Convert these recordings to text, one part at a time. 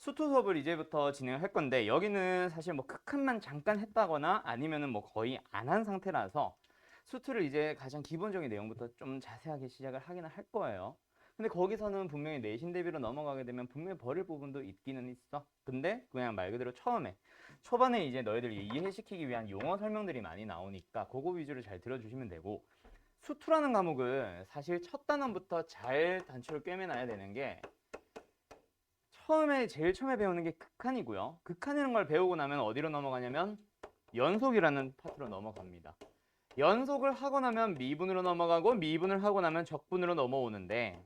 수투 수업을 이제부터 진행할 건데 여기는 사실 뭐 극한만 잠깐 했다거나 아니면은 뭐 거의 안 한 상태라서 수투를 이제 가장 기본적인 내용부터 좀 자세하게 시작을 하기는 할 거예요. 근데 거기서는 분명히 내신 대비로 넘어가게 되면 분명히 버릴 부분도 있기는 있어. 근데 그냥 말 그대로 초반에 이제 너희들 이해시키기 위한 용어 설명들이 많이 나오니까 그거 위주로 잘 들어주시면 되고, 수투라는 과목은 사실 첫 단원부터 잘 단추를 꿰매놔야 되는 게, 제일 처음에 배우는 게 극한이고요. 극한이라는 걸 배우고 나면 어디로 넘어가냐면 연속이라는 파트로 넘어갑니다. 연속을 하고 나면 미분으로 넘어가고, 미분을 하고 나면 적분으로 넘어오는데,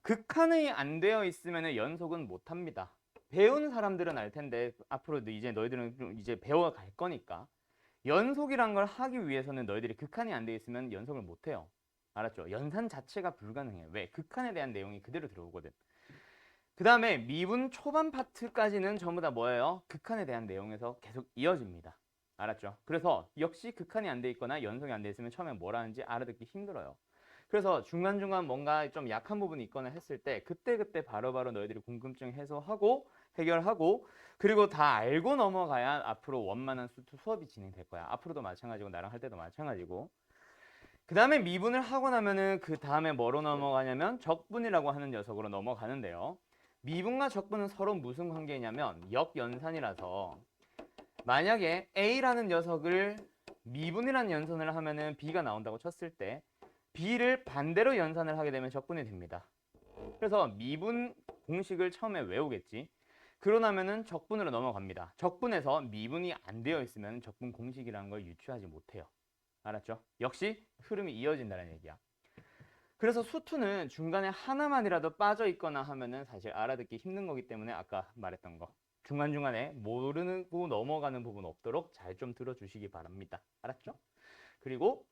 극한이 안 되어 있으면 연속은 못 합니다. 배운 사람들은 알 텐데 앞으로 이제 너희들은 좀 이제 배워갈 거니까, 연속이란 걸 하기 위해서는 너희들이 극한이 안 돼 있으면 연속을 못 해요. 알았죠? 연산 자체가 불가능해요. 왜? 극한에 대한 내용이 그대로 들어오거든. 그 다음에 미분 초반 파트까지는 전부 다 뭐예요? 극한에 대한 내용에서 계속 이어집니다. 알았죠? 그래서 역시 극한이 안 돼 있거나 연속이 안 돼 있으면 처음에 뭐라는지 알아듣기 힘들어요. 그래서 중간중간 뭔가 좀 약한 부분이 있거나 했을 때 그때그때 바로바로 너희들이 궁금증 해소하고 해결하고, 그리고 다 알고 넘어가야 앞으로 원만한 수업이 진행될 거야. 앞으로도 마찬가지고 나랑 할 때도 마찬가지고. 그 다음에 미분을 하고 나면은 그 다음에 뭐로 넘어가냐면 적분이라고 하는 녀석으로 넘어가는데요. 미분과 적분은 서로 무슨 관계냐면 역연산이라서, 만약에 A라는 녀석을 미분이라는 연산을 하면은 B가 나온다고 쳤을 때 B를 반대로 연산을 하게 되면 적분이 됩니다. 그래서 미분 공식을 처음에 외우겠지. 그러고 나면은 적분으로 넘어갑니다. 적분에서 미분이 안 되어 있으면 적분 공식이라는 걸 유추하지 못해요. 알았죠? 역시 흐름이 이어진다는 얘기야. 그래서 수투는 중간에 하나만이라도 빠져 있거나 하면은 사실 알아듣기 힘든 거기 때문에 아까 말했던 거, 중간중간에 모르고 넘어가는 부분 없도록 잘 좀 들어주시기 바랍니다. 알았죠? 그리고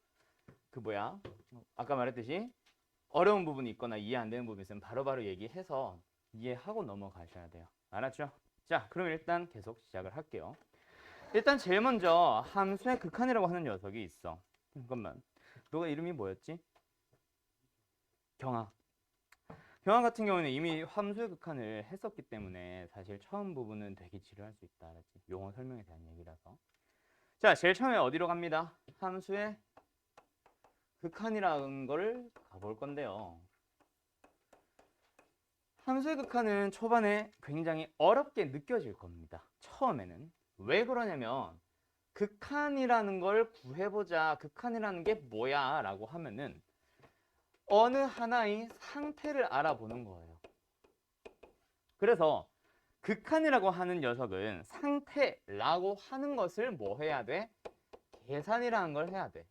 아까 말했듯이 어려운 부분이 있거나 이해 안 되는 부분이 있으면 바로바로 얘기해서 이해하고 넘어가셔야 돼요. 알았죠? 자, 그럼 일단 계속 시작을 할게요. 일단 제일 먼저 함수의 극한이라고 하는 녀석이 있어. 잠깐만, 너가 이름이 뭐였지? 경하. 경하 같은 경우는 이미 함수의 극한을 했었기 때문에 사실 처음 부분은 되게 지루할 수 있다. 알았지? 용어 설명에 대한 얘기라서. 자, 제일 처음에 어디로 갑니다? 함수의 극한이라는 걸 가볼 건데요. 함수의 극한은 초반에 굉장히 어렵게 느껴질 겁니다. 처음에는. 왜 그러냐면 극한이라는 걸 구해보자. 극한이라는 게 뭐야? 라고 하면은 어느 하나의 상태를 알아보는 거예요. 그래서 극한이라고 하는 녀석은 상태라고 하는 것을 뭐 해야 돼? 계산이라는 걸 해야 돼.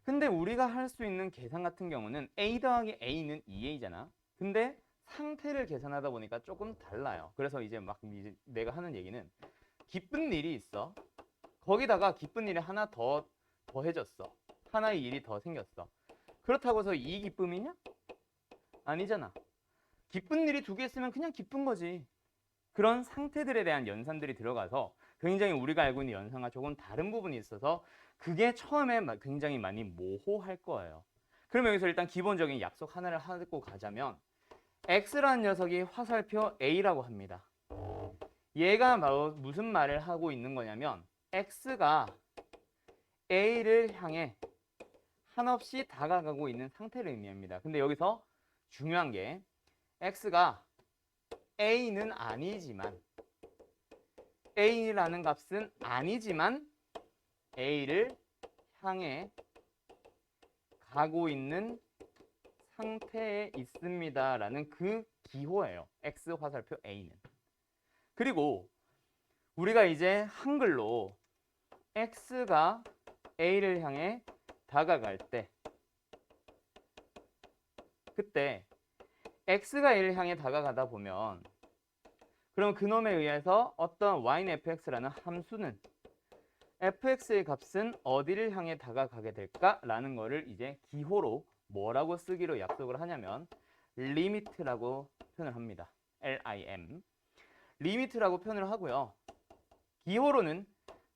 근데 우리가 할 수 있는 계산 같은 경우는 A 더하기 A는 2A잖아. 근데 상태를 계산하다 보니까 조금 달라요. 그래서 이제 내가 하는 얘기는, 기쁜 일이 있어. 거기다가 기쁜 일이 하나 더 더해졌어. 하나의 일이 더 생겼어. 그렇다고 해서 이 기쁨이냐? 아니잖아. 기쁜 일이 두 개 있으면 그냥 기쁜 거지. 그런 상태들에 대한 연산들이 들어가서 굉장히 우리가 알고 있는 연산과 조금 다른 부분이 있어서 그게 처음에 굉장히 많이 모호할 거예요. 그럼 여기서 일단 기본적인 약속 하나를 하고 가자면, X라는 녀석이 화살표 A라고 합니다. 얘가 무슨 말을 하고 있는 거냐면 X가 A를 향해 한없이 다가가고 있는 상태를 의미합니다. 근데 여기서 중요한 게 X가 A는 아니지만, A라는 값은 아니지만 A를 향해 가고 있는 상태에 있습니다 라는 그 기호예요. X 화살표 A는. 그리고 우리가 이제 한글로 X가 A를 향해 다가갈 때, 그때 X가 A를 향해 다가가다 보면, 그럼 그놈에 의해서 어떤 y는 fx라는 함수는 fx의 값은 어디를 향해 다가가게 될까라는 거를 이제 기호로 뭐라고 쓰기로 약속을 하냐면 limit라고 표현을 합니다. lim. limit라고 표현을 하고요. 기호로는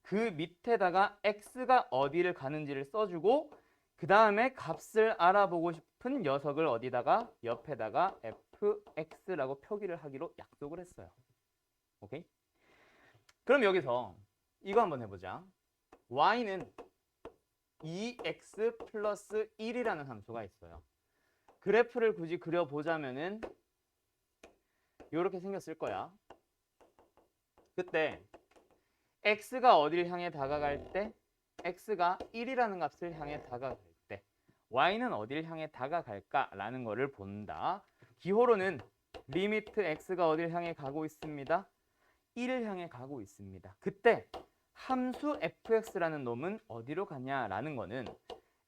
그 밑에다가 x가 어디를 가는지를 써주고, 그 다음에 값을 알아보고 싶은 싶은 녀석을 어디다가 옆에다가 fx라고 표기를 하기로 약속을 했어요. 오케이? 그럼 여기서 이거 한번 해보자. y는 2x 플러스 1이라는 함수가 있어요. 그래프를 굳이 그려보자면은 이렇게 생겼을 거야. 그때 x가 어디를 향해 다가갈 때, x가 1이라는 값을 향해 다가갈 때 y는 어디를 향해 다가갈까라는 거를 본다. 기호로는 리미트 x가 어디를 향해 가고 있습니다. 1을 향해 가고 있습니다. 그때 함수 fx라는 놈은 어디로 가냐라는 거는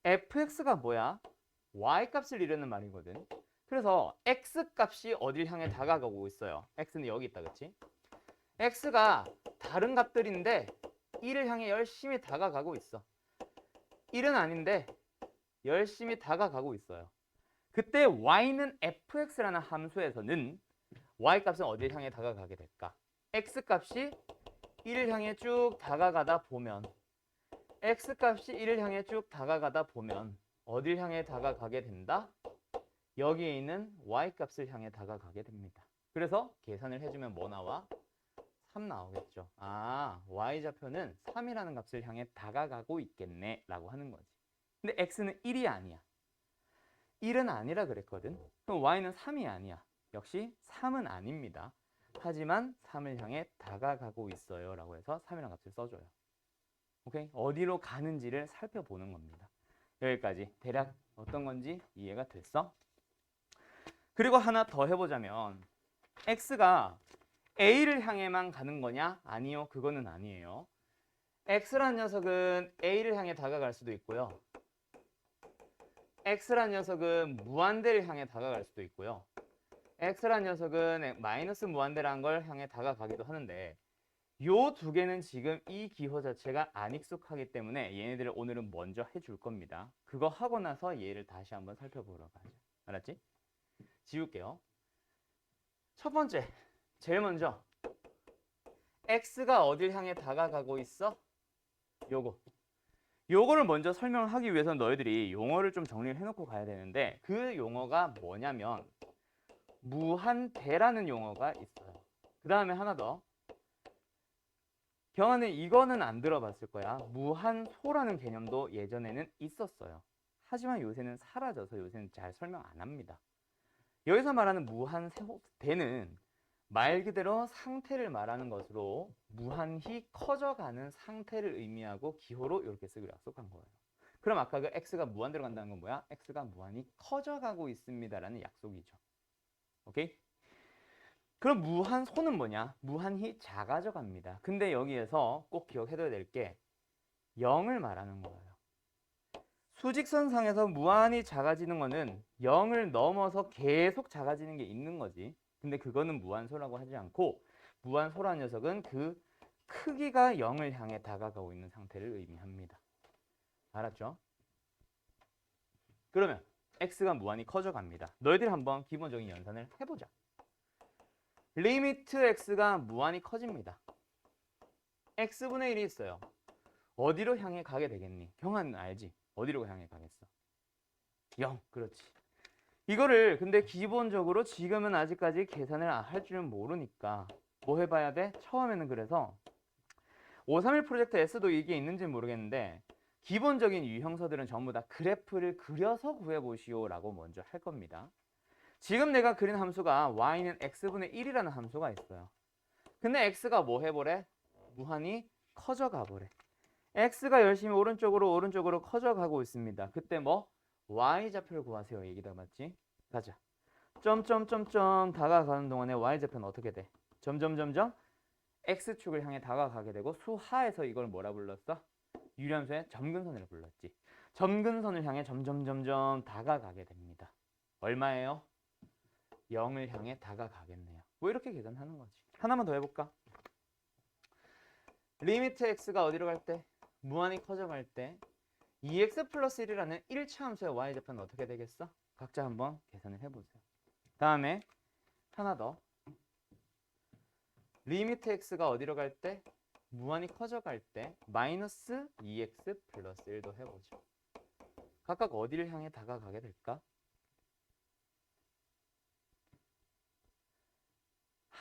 fx가 뭐야? y 값을 이르는 말이거든. 그래서 x 값이 어딜 향해 다가가고 있어요. x는 여기 있다, 그치? x가 다른 값들인데 1을 향해 열심히 다가가고 있어. 1은 아닌데 열심히 다가가고 있어요. 그때 y는 fx라는 함수에서는 y 값은 어딜 향해 다가가게 될까? x 값이 1을 향해 쭉 다가가다 보면 x 값이 1을 향해 쭉 다가가다 보면 어딜 향해 다가가게 된다? 여기에 있는 y 값을 향해 다가가게 됩니다. 그래서 계산을 해주면 뭐 나와? 3 나오겠죠. 아, y좌표는 3이라는 값을 향해 다가가고 있겠네 라고 하는 거지. 근데 x는 1이 아니야. 1은 아니라 그랬거든. 그럼 y는 3이 아니야. 역시 3은 아닙니다. 하지만 3을 향해 다가가고 있어요 라고 해서 3이라는 값을 써줘요. 오케이? 어디로 가는지를 살펴보는 겁니다. 여기까지 대략 어떤 건지 이해가 됐어? 그리고 하나 더 해보자면 x가 a를 향해만 가는 거냐? 아니요, 그거는 아니에요. x라는 녀석은 a를 향해 다가갈 수도 있고요. x라는 녀석은 무한대를 향해 다가갈 수도 있고요. x라는 녀석은 마이너스 무한대라는 걸 향해 다가가기도 하는데 요 두 개는 지금 이 기호 자체가 안 익숙하기 때문에 얘네들을 오늘은 먼저 해줄 겁니다. 그거 하고 나서 얘를 다시 한번 살펴보러 가죠. 알았지? 지울게요. 첫 번째, 제일 먼저 x가 어딜 향해 다가가고 있어? 요거를 먼저 설명을 하기 위해서는 너희들이 용어를 좀 정리를 해놓고 가야 되는데 그 용어가 뭐냐면 무한대라는 용어가 있어요. 그 다음에 하나 더. 경아는 이거는 안 들어봤을 거야. 무한소라는 개념도 예전에는 있었어요. 하지만 요새는 사라져서 요새는 잘 설명 안 합니다. 여기서 말하는 무한대는 말 그대로 상태를 말하는 것으로 무한히 커져가는 상태를 의미하고 기호로 이렇게 쓰기로 약속한 거예요. 그럼 아까 그 x가 무한대로 간다는 건 뭐야? x가 무한히 커져가고 있습니다라는 약속이죠. 오케이? 그럼 무한소는 뭐냐? 무한히 작아져 갑니다. 근데 여기에서 꼭 기억해둬야 될 게 0을 말하는 거예요. 수직선상에서 무한히 작아지는 거는 0을 넘어서 계속 작아지는 게 있는 거지. 근데 그거는 무한소라고 하지 않고 무한소라는 녀석은 그 크기가 0을 향해 다가가고 있는 상태를 의미합니다. 알았죠? 그러면 x가 무한히 커져 갑니다. 너희들 한번 기본적인 연산을 해보자. 리미트 x가 무한히 커집니다. x분의 1이 있어요. 어디로 향해 가게 되겠니? 경아는 알지? 어디로 향해 가겠어? 0, 그렇지. 이거를 근데 기본적으로 지금은 아직까지 계산을 할 줄은 모르니까 뭐 해봐야 돼? 처음에는 그래서 531 프로젝트 S도 이게 있는지는 모르겠는데 기본적인 유형서들은 전부 다 그래프를 그려서 구해보시오 라고 먼저 할 겁니다. 지금 내가 그린 함수가 y는 x분의 1이라는 함수가 있어요. 근데 x가 뭐 해보래? 무한히 커져가 보래. x가 열심히 오른쪽으로 커져가고 있습니다. 그때 뭐? y좌표를 구하세요. 얘기다 맞지? 가자. 점점점점 다가가는 동안에 y좌표는 어떻게 돼? 점점점점 x축을 향해 다가가게 되고 수하에서 이걸 뭐라 불렀어? 유리함수의 점근선을 불렀지. 점근선을 향해 점점점점 다가가게 됩니다. 얼마예요? 0을 향해 다가가겠네요. 뭐 이렇게 계산하는 거지. 하나만 더 해볼까? 리미트 x가 어디로 갈 때? 무한히 커져갈 때 2x 플러스 1이라는 1차 함수의 y좌표는 어떻게 되겠어? 각자 한번 계산을 해보세요. 다음에 하나 더. 리미트 x가 어디로 갈 때? 무한히 커져갈 때 마이너스 2x 플러스 1도 해보죠. 각각 어디를 향해 다가가게 될까?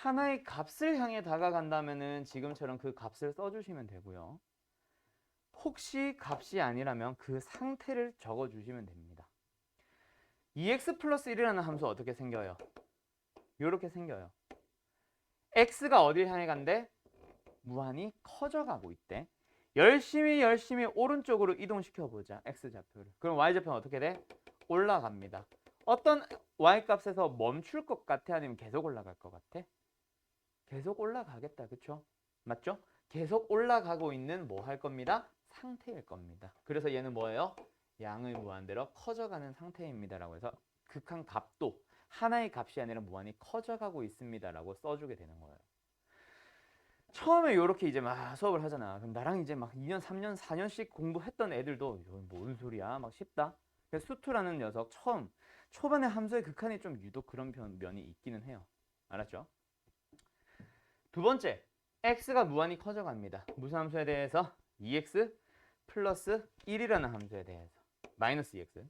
하나의 값을 향해 다가간다면은 지금처럼 그 값을 써주시면 되고요. 혹시 값이 아니라면 그 상태를 적어주시면 됩니다. 2x 플러스 1이라는 함수 어떻게 생겨요? 이렇게 생겨요. x가 어딜 향해 간대? 무한히 커져가고 있대. 열심히 오른쪽으로 이동시켜보자. x좌표를. 그럼 y좌표는 어떻게 돼? 올라갑니다. 어떤 y값에서 멈출 것 같아? 아니면 계속 올라갈 것 같아? 계속 올라가겠다. 그쵸? 맞죠? 계속 올라가고 있는 뭐 할 겁니다? 상태일 겁니다. 그래서 얘는 뭐예요? 양의 무한대로 커져가는 상태입니다. 라고 해서 극한 값도 하나의 값이 아니라 무한히 커져가고 있습니다. 라고 써주게 되는 거예요. 처음에 이렇게 이제 막 수업을 하잖아. 그럼 나랑 이제 막 2년, 3년, 4년씩 공부했던 애들도 이건 뭔 소리야? 막 쉽다. 그래서 수투라는 녀석 처음 초반에 함수의 극한이 좀 유독 그런 면이 있기는 해요. 알았죠? 두 번째, x가 무한히 커져갑니다. 무슨 함수에 대해서? 2x 플러스 1이라는 함수에 대해서. 마이너스 2x.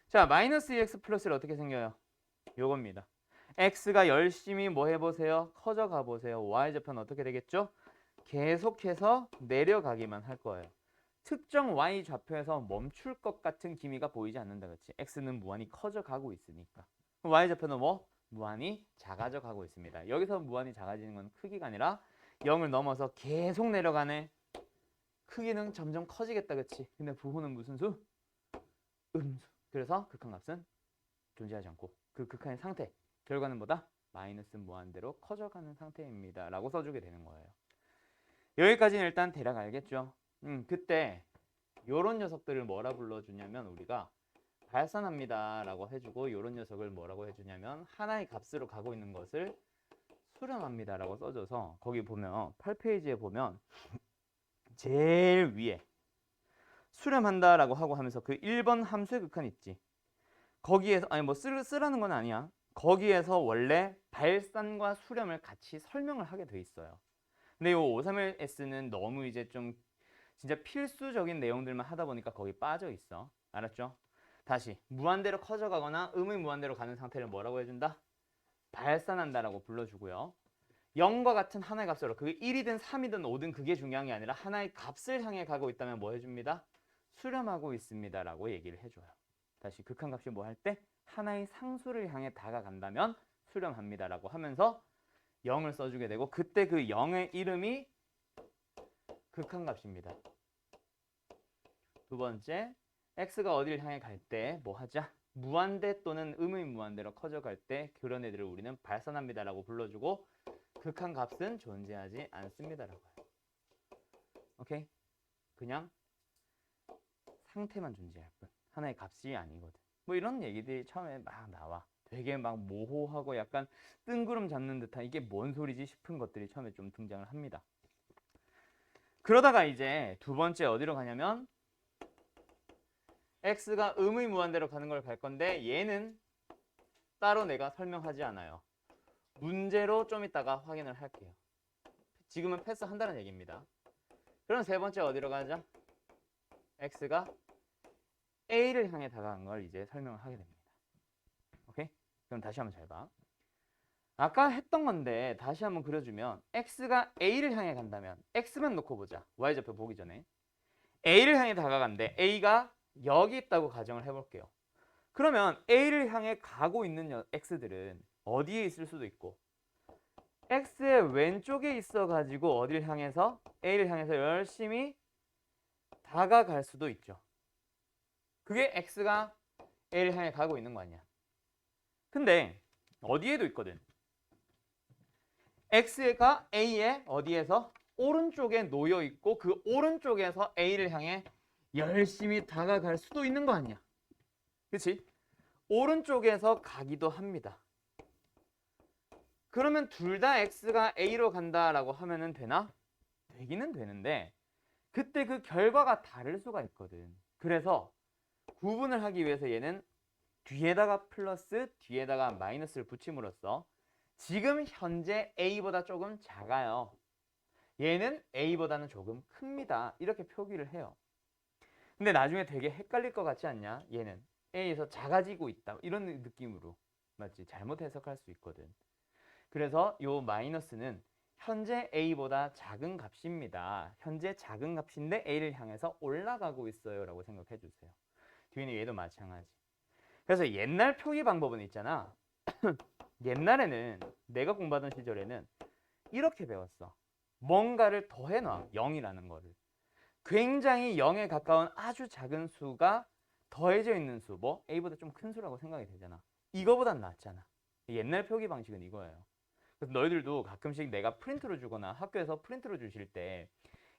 자, 마이너스 2x 플러스 1 어떻게 생겨요? 요겁니다. x가 열심히 뭐 해보세요? 커져가 보세요. y좌표는 어떻게 되겠죠? 계속해서 내려가기만 할 거예요. 특정 y좌표에서 멈출 것 같은 기미가 보이지 않는다. 그렇지? x는 무한히 커져가고 있으니까. y좌표는 뭐? 무한히 작아져 가고 있습니다. 여기서 무한히 작아지는 건 크기가 아니라 0을 넘어서 계속 내려가네. 크기는 점점 커지겠다. 그렇지? 근데 부호는 무슨 수? 음수. 그래서 극한값은 존재하지 않고 그 극한의 상태. 결과는 뭐다? 마이너스 무한대로 커져가는 상태입니다. 라고 써주게 되는 거예요. 여기까지는 일단 대략 알겠죠? 그때 요런 녀석들을 뭐라 불러주냐면 우리가 발산합니다 라고 해주고 요런 녀석을 뭐라고 해주냐면 하나의 값으로 가고 있는 것을 수렴합니다 라고 써줘서 거기 보면 8페이지에 보면 제일 위에 수렴한다 라고 하고 하면서 그 1번 함수의 극한 있지. 거기에서 아니 뭐 쓰라는 건 아니야. 거기에서 원래 발산과 수렴을 같이 설명을 하게 돼 있어요. 근데 이 531S는 너무 이제 좀 진짜 필수적인 내용들만 하다 보니까 거기 빠져 있어. 알았죠? 다시 무한대로 커져가거나 음의 무한대로 가는 상태를 뭐라고 해준다? 발산한다라고 불러주고요. 0과 같은 하나의 값으로 그게 1이든 3이든 5든 그게 중요한 게 아니라 하나의 값을 향해 가고 있다면 뭐 해줍니다? 수렴하고 있습니다 라고 얘기를 해줘요. 다시 극한값이 뭐 할 때? 하나의 상수를 향해 다가간다면 수렴합니다 라고 하면서 0을 써주게 되고 그때 그 0의 이름이 극한값입니다. 두 번째, x가 어디를 향해 갈 때 뭐 하자? 무한대 또는 음의 무한대로 커져갈 때 그런 애들을 우리는 발산합니다 라고 불러주고 극한값은 존재하지 않습니다 라고 해요. 오케이? 그냥 상태만 존재할 뿐. 하나의 값이 아니거든. 뭐 이런 얘기들이 처음에 막 나와. 되게 막 모호하고 약간 뜬구름 잡는 듯한 이게 뭔 소리지 싶은 것들이 처음에 좀 등장을 합니다. 그러다가 이제 두 번째 어디로 가냐면 x가 음의 무한대로 가는 걸 갈 건데 얘는 따로 내가 설명하지 않아요. 문제로 좀 이따가 확인을 할게요. 지금은 패스한다는 얘기입니다. 그럼 세 번째 어디로 가자? x가 a를 향해 다가간 걸 이제 설명을 하게 됩니다. 오케이? 그럼 다시 한번 잘 봐. 아까 했던 건데 다시 한번 그려주면 x가 a를 향해 간다면 x만 놓고 보자. y좌표 보기 전에 a를 향해 다가간대. a가 여기 있다고 가정을 해볼게요. 그러면 a를 향해 가고 있는 x들은 어디에 있을 수도 있고 x의 왼쪽에 있어가지고 어디를 향해서 a를 향해서 열심히 다가갈 수도 있죠. 그게 x가 a를 향해 가고 있는 거 아니야. 근데 어디에도 있거든. x가 a의 어디에서? 오른쪽에 놓여 있고 그 오른쪽에서 a를 향해 열심히 다가갈 수도 있는 거 아니야. 그렇지? 오른쪽에서 가기도 합니다. 그러면 둘 다 x가 a로 간다라고 하면은 되나? 되기는 되는데 그때 그 결과가 다를 수가 있거든. 그래서 구분을 하기 위해서 얘는 뒤에다가 플러스 뒤에다가 마이너스를 붙임으로써 지금 현재 a보다 조금 작아요. 얘는 a보다는 조금 큽니다. 이렇게 표기를 해요. 근데 나중에 되게 헷갈릴 것 같지 않냐? 얘는 a에서 작아지고 있다. 이런 느낌으로. 맞지? 잘못 해석할 수 있거든. 그래서 요 마이너스는 현재 a보다 작은 값입니다. 현재 작은 값인데 a를 향해서 올라가고 있어요 라고 생각해 주세요. 뒤에는 얘도 마찬가지. 그래서 옛날 표기 방법은 있잖아. 옛날에는 내가 공부하던 시절에는 이렇게 배웠어. 뭔가를 더해놔. 0이라는 거를. 굉장히 0에 가까운 아주 작은 수가 더해져 있는 수, 뭐 a보다 좀 큰 수라고 생각이 되잖아. 이거보단 낫잖아. 옛날 표기 방식은 이거예요. 그래서 너희들도 가끔씩 내가 프린트로 주거나 학교에서 프린트로 주실 때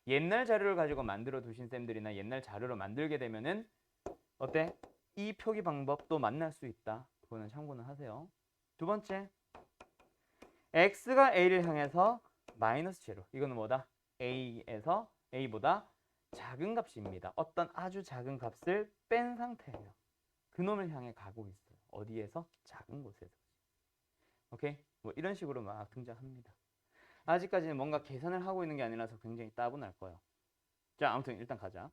옛날 자료를 가지고 만들어 두신 쌤들이나 옛날 자료로 만들게 되면은 어때? 이 표기 방법도 만날 수 있다. 그거는 참고는 하세요. 두 번째, x가 a를 향해서 마이너스 제로. 이거는 뭐다? a에서 a보다 작은 값입니다. 어떤 아주 작은 값을 뺀 상태예요. 그놈을 향해 가고 있어요. 어디에서? 작은 곳에서. 오케이? 뭐 이런 식으로 막 등장합니다. 아직까지는 뭔가 계산을 하고 있는 게 아니라서 굉장히 따분할 거예요. 자, 아무튼 일단 가자.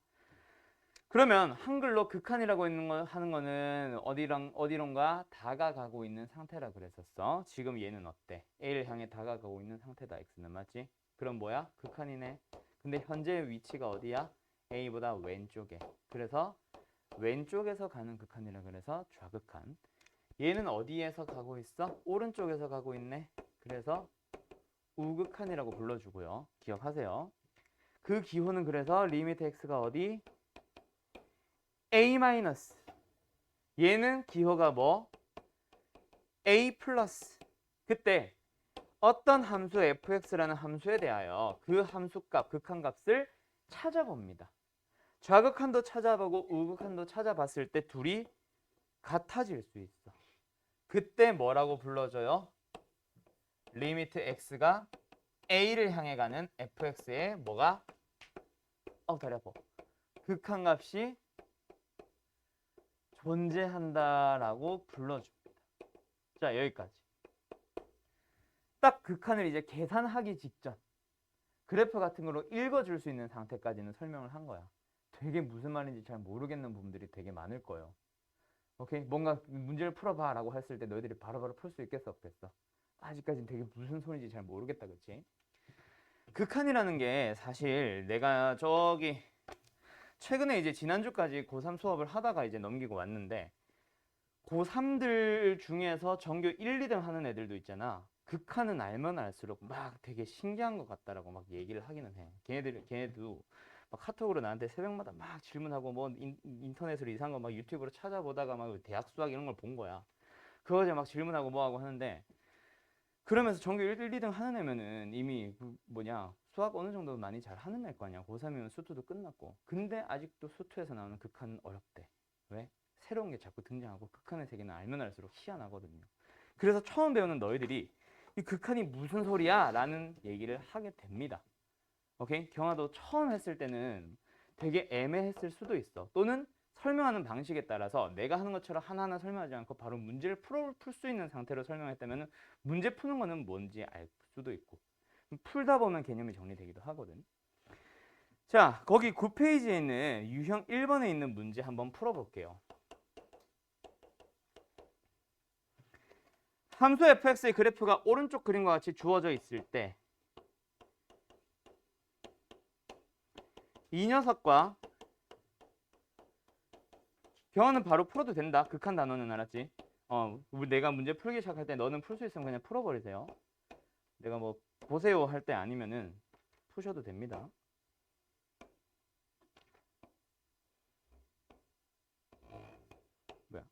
그러면 한글로 극한이라고 하는 거는 어디론가 다가가고 있는 상태라 그랬었어. 지금 얘는 어때? A를 향해 다가가고 있는 상태다. X는 맞지? 그럼 뭐야? 극한이네. 근데 현재 위치가 어디야? A보다 왼쪽에. 그래서 왼쪽에서 가는 극한이라 그래서 좌극한. 얘는 어디에서 가고 있어? 오른쪽에서 가고 있네. 그래서 우극한이라고 불러주고요. 기억하세요. 그 기호는 그래서 리미트 x가 어디? a 마이너스. 얘는 기호가 뭐? a 플러스. 그때 어떤 함수 fx라는 함수에 대하여 그 함수값, 극한값을 찾아봅니다. 좌극한도 찾아보고 우극한도 찾아봤을 때 둘이 같아질 수 있어. 그때 뭐라고 불러줘요? 리미트 x가 a를 향해 가는 fx의 뭐가? 다리 아파. 극한값이 존재한다라고 불러줍니다. 자, 여기까지. 딱 극한을 이제 계산하기 직전 그래프 같은 걸로 읽어줄 수 있는 상태까지는 설명을 한 거야. 되게 무슨 말인지 잘 모르겠는 부분들이 되게 많을 거예요. 오케이? 뭔가 문제를 풀어봐 라고 했을 때 너희들이 바로바로 풀 수 있겠어 없겠어? 아직까지는 되게 무슨 소리인지 잘 모르겠다, 그치? 극한이라는 게 사실 내가 저기 최근에 이제 지난주까지 고3 수업을 하다가 이제 넘기고 왔는데 고3들 중에서 전교 1, 2등 하는 애들도 있잖아. 극한은 알면 알수록 막 되게 신기한 것 같다라고 막 얘기를 하기는 해. 걔네도 막 카톡으로 나한테 새벽마다 막 질문하고 뭐 인터넷으로 이상한 거 막 유튜브로 찾아보다가 막 대학 수학 이런 걸 본 거야. 그거 이제 막 질문하고 뭐하고 하는데 그러면서 전교 1, 2등 하는 애면은 이미 수학 어느 정도 많이 잘 하는 애일 거 아니야. 고3이면 수투도 끝났고. 근데 아직도 수투에서 나오는 극한은 어렵대. 왜? 새로운 게 자꾸 등장하고 극한의 세계는 알면 알수록 희한하거든요. 그래서 처음 배우는 너희들이 이 극한이 무슨 소리야? 라는 얘기를 하게 됩니다. 오케이? 경화도 처음 했을 때는 되게 애매했을 수도 있어. 또는 설명하는 방식에 따라서 내가 하는 것처럼 하나하나 설명하지 않고 바로 문제를 풀 수 있는 상태로 설명했다면 문제 푸는 거는 뭔지 알 수도 있고 풀다 보면 개념이 정리되기도 하거든. 자, 거기 9페이지에 있는 유형 1번에 있는 문제 한번 풀어볼게요. 함수 fx의 그래프가 오른쪽 그림과 같이 주어져 있을 때 이 녀석과 경화는 바로 풀어도 된다. 극한 단어는 알았지? 내가 문제 풀기 시작할 때 너는 풀 수 있으면 그냥 풀어버리세요. 내가 뭐 보세요 할 때 아니면은 푸셔도 됩니다. 뭐야?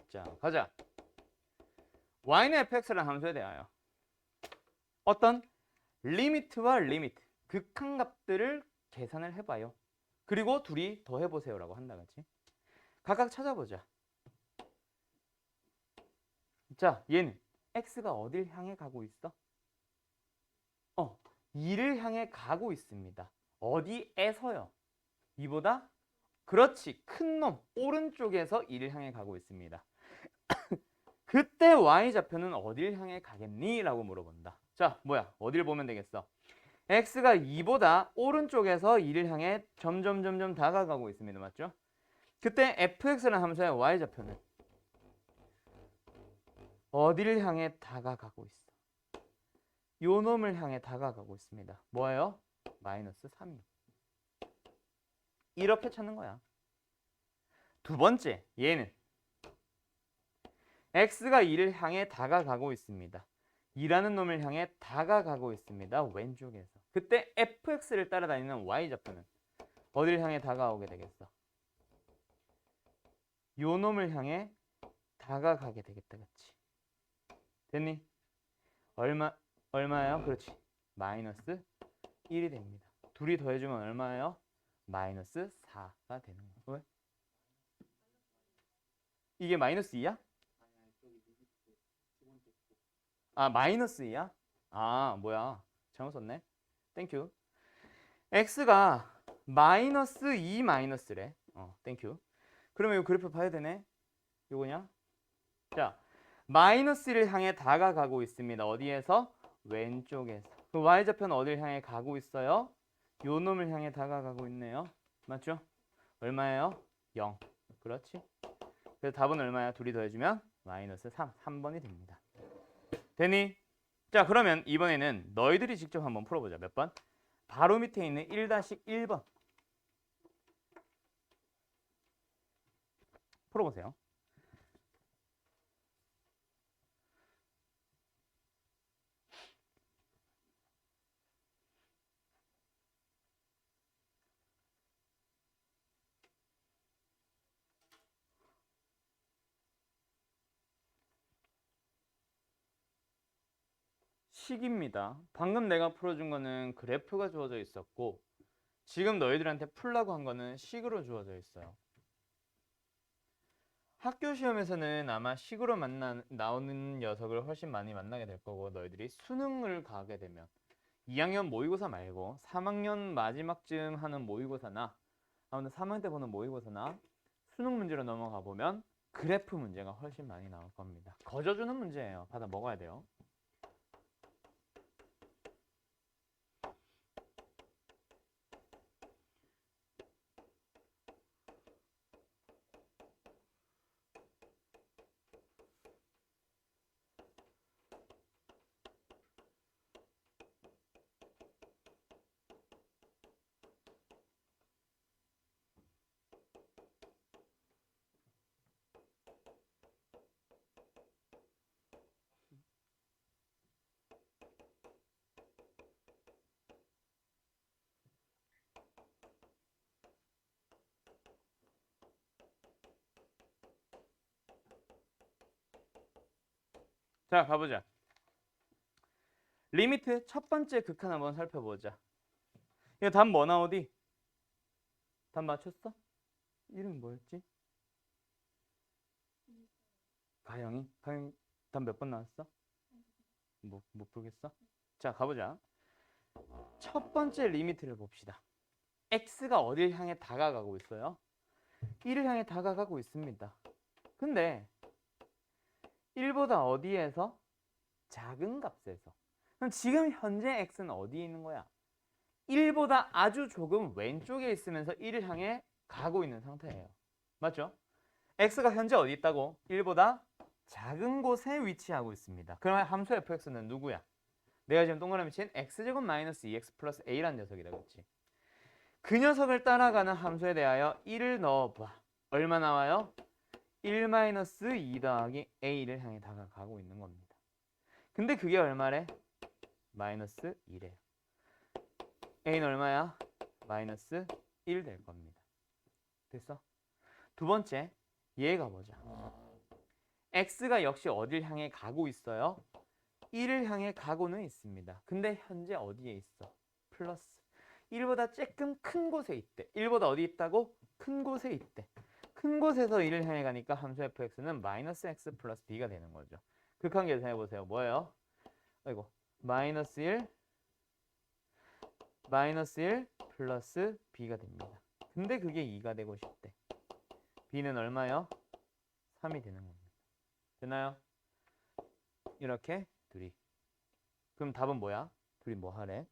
자, 가자. y는 fx라는 함수에 대하여 어떤 리미트와 리미트, 극한값들을 계산을 해봐요. 그리고 둘이 더해보세요라고 한다, 그치? 각각 찾아보자. 자, 얘는 x가 어딜 향해 가고 있어? 2를 향해 가고 있습니다. 어디에서요? 이보다? 그렇지, 큰 놈, 오른쪽에서 2를 향해 가고 있습니다. 그때 y좌표는 어딜 향해 가겠니? 라고 물어본다. 자, 뭐야? 어딜 보면 되겠어? x가 2보다 오른쪽에서 2를 향해 점점 다가가고 있습니다. 맞죠? 그때 fx라는 함수의 y좌표는 어디를 향해 다가가고 있어? 요 놈을 향해 다가가고 있습니다. 뭐예요? 마이너스 3이요. 이렇게 찾는 거야. 두 번째, 얘는 x가 2를 향해 다가가고 있습니다. 2라는 놈을 향해 다가가고 있습니다. 왼쪽에서. 그때 fx를 따라다니는 y좌표는 어디를 향해 다가오게 되겠어? 요 놈을 향해 다가가게 되겠다. 그치? 됐니? 얼마예요? 그렇지. 마이너스 1이 됩니다. 둘이 더해주면 얼마예요? 마이너스 4가 되는 거야. 왜? 이게 마이너스 2야? 아, 마이너스 2야? 아, 뭐야. 잘못 썼네. 땡큐. x가 마이너스 2 마이너스래. 땡큐. 그러면 이 그래프 봐야 되네. 요거냐? 자, 마이너스 1을 향해 다가가고 있습니다. 어디에서? 왼쪽에서. 그 y좌표는 어디를 향해 가고 있어요? 요 놈을 향해 다가가고 있네요. 맞죠? 얼마예요? 0. 그렇지? 그래서 답은 얼마야? 둘이 더해주면 마이너스 3. 3번이 됩니다. 되니? 자, 그러면 이번에는 너희들이 직접 한번 풀어보자. 몇 번? 바로 밑에 있는 1-1번. 풀어보세요. 식입니다. 방금 내가 풀어준 거는 그래프가 주어져 있었고 지금 너희들한테 풀라고 한 거는 식으로 주어져 있어요. 학교 시험에서는 아마 식으로 나오는 녀석을 훨씬 많이 만나게 될 거고 너희들이 수능을 가게 되면 2학년 모의고사 말고 3학년 마지막쯤 하는 모의고사나 아무튼 3학년 때 보는 모의고사나 수능 문제로 넘어가 보면 그래프 문제가 훨씬 많이 나올 겁니다. 거저주는 문제예요. 받아 먹어야 돼요. 자, 가보자. 리미트 첫 번째 극한 한번 살펴보자. 이거 답 뭐 나오디? 답 맞췄어? 이름 뭐였지? 가영이? 가영이 답 몇 번 나왔어? 못 풀겠어? 자, 가보자. 첫 번째 리미트를 봅시다. x가 어딜 향해 다가가고 있어요? 1을 향해 다가가고 있습니다. 근데 1보다 어디에서? 작은 값에서. 그럼 지금 현재 x는 어디에 있는 거야? 1보다 아주 조금 왼쪽에 있으면서 1을 향해 가고 있는 상태예요. 맞죠? x가 현재 어디 있다고? 1보다 작은 곳에 위치하고 있습니다. 그러면 함수 fx는 누구야? 내가 지금 동그라미 친 x제곱 마이너스 2x 플러스 a라는 녀석이다. 그렇지? 그 녀석을 따라가는 함수에 대하여 1을 넣어봐. 얼마 나와요? 1 마이너스 2 더하기 a를 향해 다가가고 있는 겁니다. 근데 그게 얼마래? 마이너스 2래요. a는 얼마야? 마이너스 1 될 겁니다. 됐어? 두 번째, 얘 가보자. x가 역시 어딜 향해 가고 있어요? 1을 향해 가고는 있습니다. 근데 현재 어디에 있어? 플러스 1보다 조금 큰 곳에 있대. 1보다 어디 있다고? 큰 곳에 있대. 큰 곳에서 1을 향해 가니까 함수 fx는 마이너스 x 플러스 b가 되는 거죠. 극한 계산해 보세요. 뭐예요? 아이고, 마이너스 1 플러스 b가 됩니다. 근데 그게 2가 되고 싶대. b는 얼마요? 3이 되는 겁니다. 되나요? 이렇게 둘이. 그럼 답은 뭐야? 둘이 뭐 하래?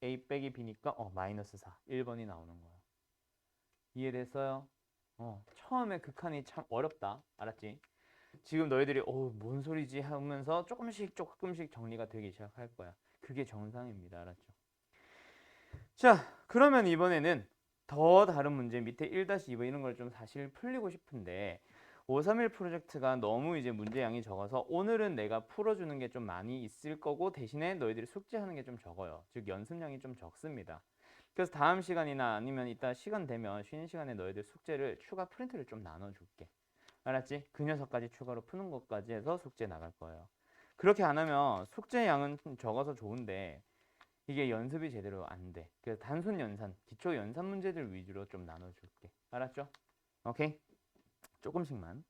A 빼기 B니까 마이너스 4. 1번이 나오는 거야. 이해됐어요? 처음에 극한이 참 어렵다. 알았지? 지금 너희들이 뭔 소리지 하면서 조금씩 정리가 되기 시작할 거야. 그게 정상입니다. 알았죠? 자, 그러면 이번에는 더 다른 문제 밑에 1-2번 이런 걸 좀 사실 풀리고 싶은데 531 프로젝트가 너무 이제 문제량이 적어서 오늘은 내가 풀어주는 게 좀 많이 있을 거고 대신에 너희들이 숙제하는 게 좀 적어요. 즉 연습량이 좀 적습니다. 그래서 다음 시간이나 아니면 이따 시간 되면 쉬는 시간에 너희들 숙제를 추가 프린트를 좀 나눠줄게. 알았지? 그 녀석까지 추가로 푸는 것까지 해서 숙제 나갈 거예요. 그렇게 안 하면 숙제 양은 좀 적어서 좋은데 이게 연습이 제대로 안 돼. 그래서 단순 연산, 기초 연산 문제들 위주로 좀 나눠줄게. 알았죠? 오케이? 조금씩만.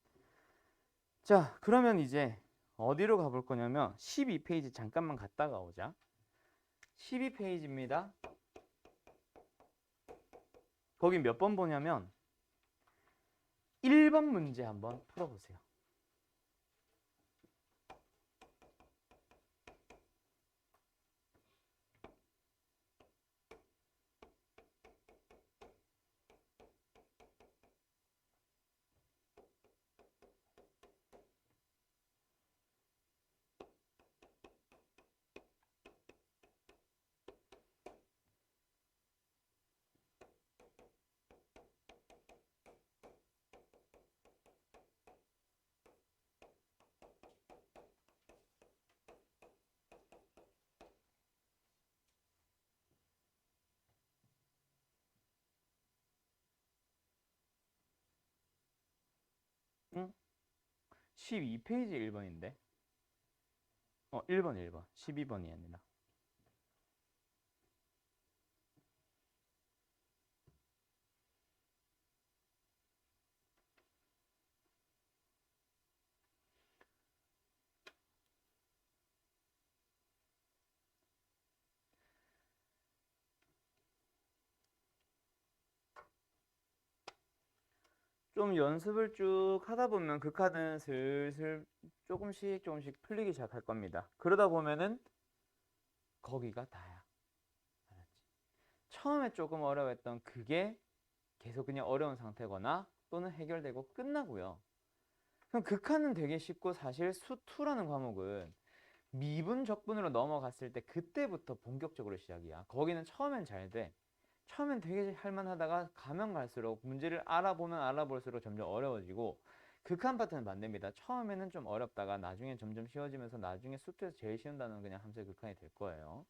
자, 그러면 이제 어디로 가볼 거냐면 12페이지 잠깐만 갔다가 오자. 12페이지입니다. 거기 몇 번 보냐면 1번 문제 한번 풀어보세요. 응? 12페이지 1번인데 1번 12번이 아니라 좀 연습을 쭉 하다 보면 그 카드는 슬슬 조금씩 풀리기 시작할 겁니다. 그러다 보면은 거기가 다야. 알았지? 처음에 조금 어려웠던 그게 계속 그냥 어려운 상태거나 또는 해결되고 끝나고요. 그럼 극한은 되게 쉽고 사실 수2라는 과목은 미분 적분으로 넘어갔을 때 그때부터 본격적으로 시작이야. 거기는 처음엔 잘 돼. 처음엔 되게 할만하다가 가면 갈수록 문제를 알아보면 알아볼수록 점점 어려워지고 극한 파트는 반대입니다. 처음에는 좀 어렵다가 나중에 점점 쉬워지면서 나중에 수2에서 제일 쉬운 단어는 그냥 함수의 극한이 될 거예요.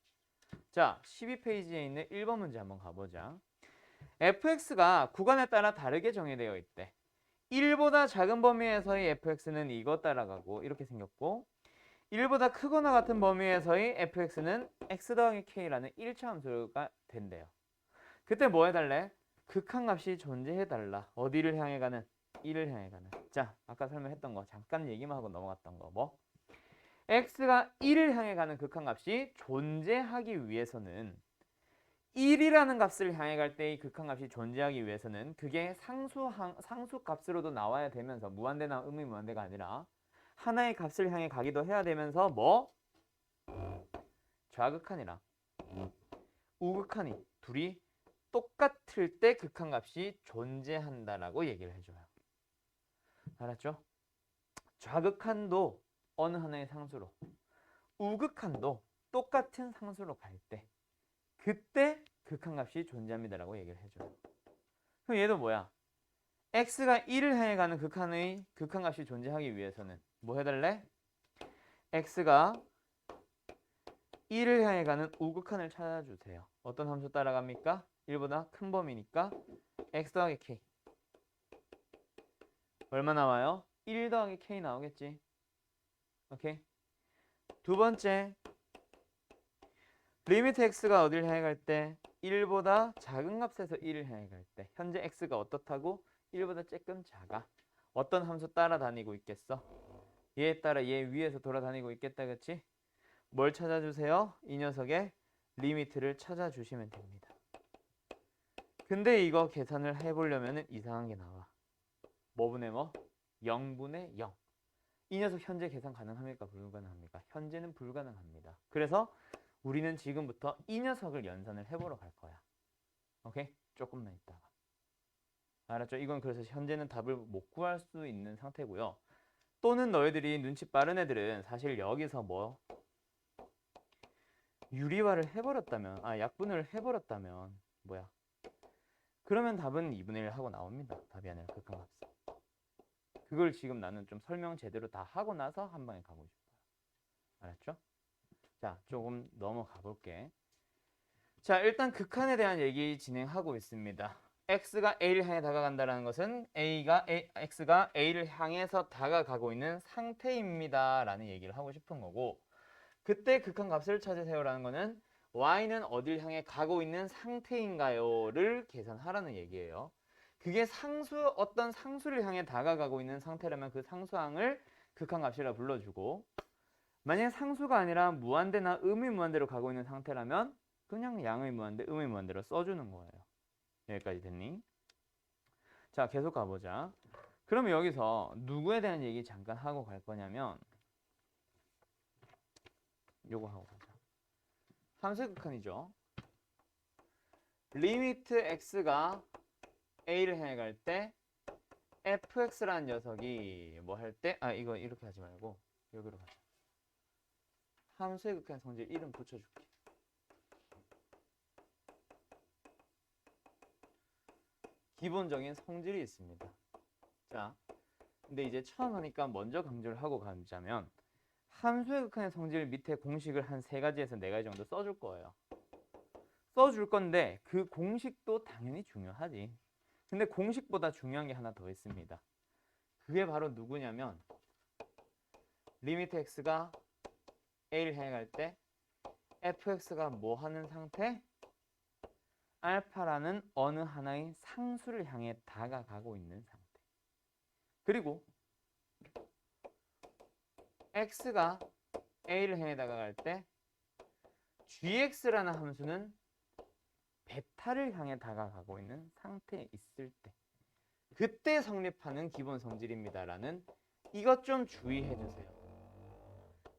자, 12페이지에 있는 1번 문제 한번 가보자. fx가 구간에 따라 다르게 정의되어 있대. 1보다 작은 범위에서의 fx는 이거 따라가고 이렇게 생겼고 1보다 크거나 같은 범위에서의 fx는 x 더하기 k라는 1차 함수가 된대요. 그때 뭐 해달래? 극한값이 존재해달라. 어디를 향해 가는? 1을 향해 가는. 자, 아까 설명했던 거 잠깐 얘기만 하고 넘어갔던 거 뭐? x가 1을 향해 가는 극한값이 존재하기 위해서는 1이라는 값을 향해 갈 때의 극한값이 존재하기 위해서는 그게 상수값으로도 나와야 되면서 무한대나 의미무한대가 아니라 하나의 값을 향해 가기도 해야 되면서 뭐? 좌극한이랑 우극한이 둘이 똑같을 때 극한값이 존재한다라고 얘기를 해줘요. 알았죠? 좌극한도 어느 하나의 상수로 우극한도 똑같은 상수로 갈 때 그때 극한값이 존재합니다라고 얘기를 해줘요. 그럼 얘도 뭐야? x가 1을 향해 가는 극한값이 존재하기 위해서는 뭐 해달래? x가 1을 향해 가는 우극한을 찾아주세요. 어떤 함수 따라갑니까? 1보다 큰 범위니까 x 더하기 k 얼마 나와요? 1 더하기 k 나오겠지. 오케이. 두 번째 리미트 x가 어디를 향해 갈 때? 1보다 작은 값에서 1을 향해 갈 때 현재 x가 어떻다고? 1보다 조금 작아. 어떤 함수 따라다니고 있겠어? 얘에 따라 얘 위에서 돌아다니고 있겠다. 그치? 뭘 찾아주세요? 이 녀석의 리미트를 찾아주시면 됩니다. 근데 이거 계산을 해보려면 이상한 게 나와. 뭐분의 뭐? 0분의 0. 이 녀석 현재 계산 가능합니까? 불가능합니까? 현재는 불가능합니다. 그래서 우리는 지금부터 이 녀석을 연산을 해보러 갈 거야. 오케이? 조금만 있다가. 알았죠? 이건 그래서 현재는 답을 못 구할 수 있는 상태고요. 또는 너희들이 눈치 빠른 애들은 사실 여기서 뭐 유리화를 해버렸다면, 약분을 해버렸다면 뭐야? 그러면 답은 2분의 1 하고 나옵니다. 답이 아니라 극한값. 그걸 지금 나는 좀 설명 제대로 다 하고 나서 한 방에 가고 싶어요. 알았죠? 자, 조금 넘어가 볼게. 자, 일단 극한에 대한 얘기 진행하고 있습니다. x가 a를 향해 다가간다는 것은 x가 a를 향해서 다가가고 있는 상태입니다. 라는 얘기를 하고 싶은 거고, 그때 극한값을 찾으세요라는 거는 y는 어딜 향해 가고 있는 상태인가요?를 계산하라는 얘기예요. 그게 어떤 상수를 향해 다가가고 있는 상태라면 그 상수항을 극한값이라 불러주고, 만약에 상수가 아니라 무한대나 의미무한대로 가고 있는 상태라면 그냥 양의 무한대, 의의 무한대로 써주는 거예요. 여기까지 됐니? 자, 계속 가보자. 그러면 여기서 누구에 대한 얘기 잠깐 하고 갈 거냐면 요거 하고 가자. 함수의 극한이죠. 리미트 x가 a를 향해 갈 때 fx라는 녀석이 뭐 할 때, 이거 이렇게 하지 말고 여기로 가자. 함수의 극한 성질 이름 붙여줄게. 기본적인 성질이 있습니다. 자, 근데 이제 처음 하니까 먼저 강조를 하고 가자면 함수의 극한의 성질 밑에 공식을 한 3가지에서 4가지 정도 써줄 거예요. 써줄 건데 그 공식도 당연히 중요하지. 근데 공식보다 중요한 게 하나 더 있습니다. 그게 바로 누구냐면 리미트 x가 a를 향해 갈 때 fx가 뭐 하는 상태? 알파라는 어느 하나의 상수를 향해 다가가고 있는 상태. 그리고 x가 a를 향해 다가갈 때 gx라는 함수는 베타를 향해 다가가고 있는 상태에 있을 때 그때 성립하는 기본 성질입니다라는 이것 좀 주의해 주세요.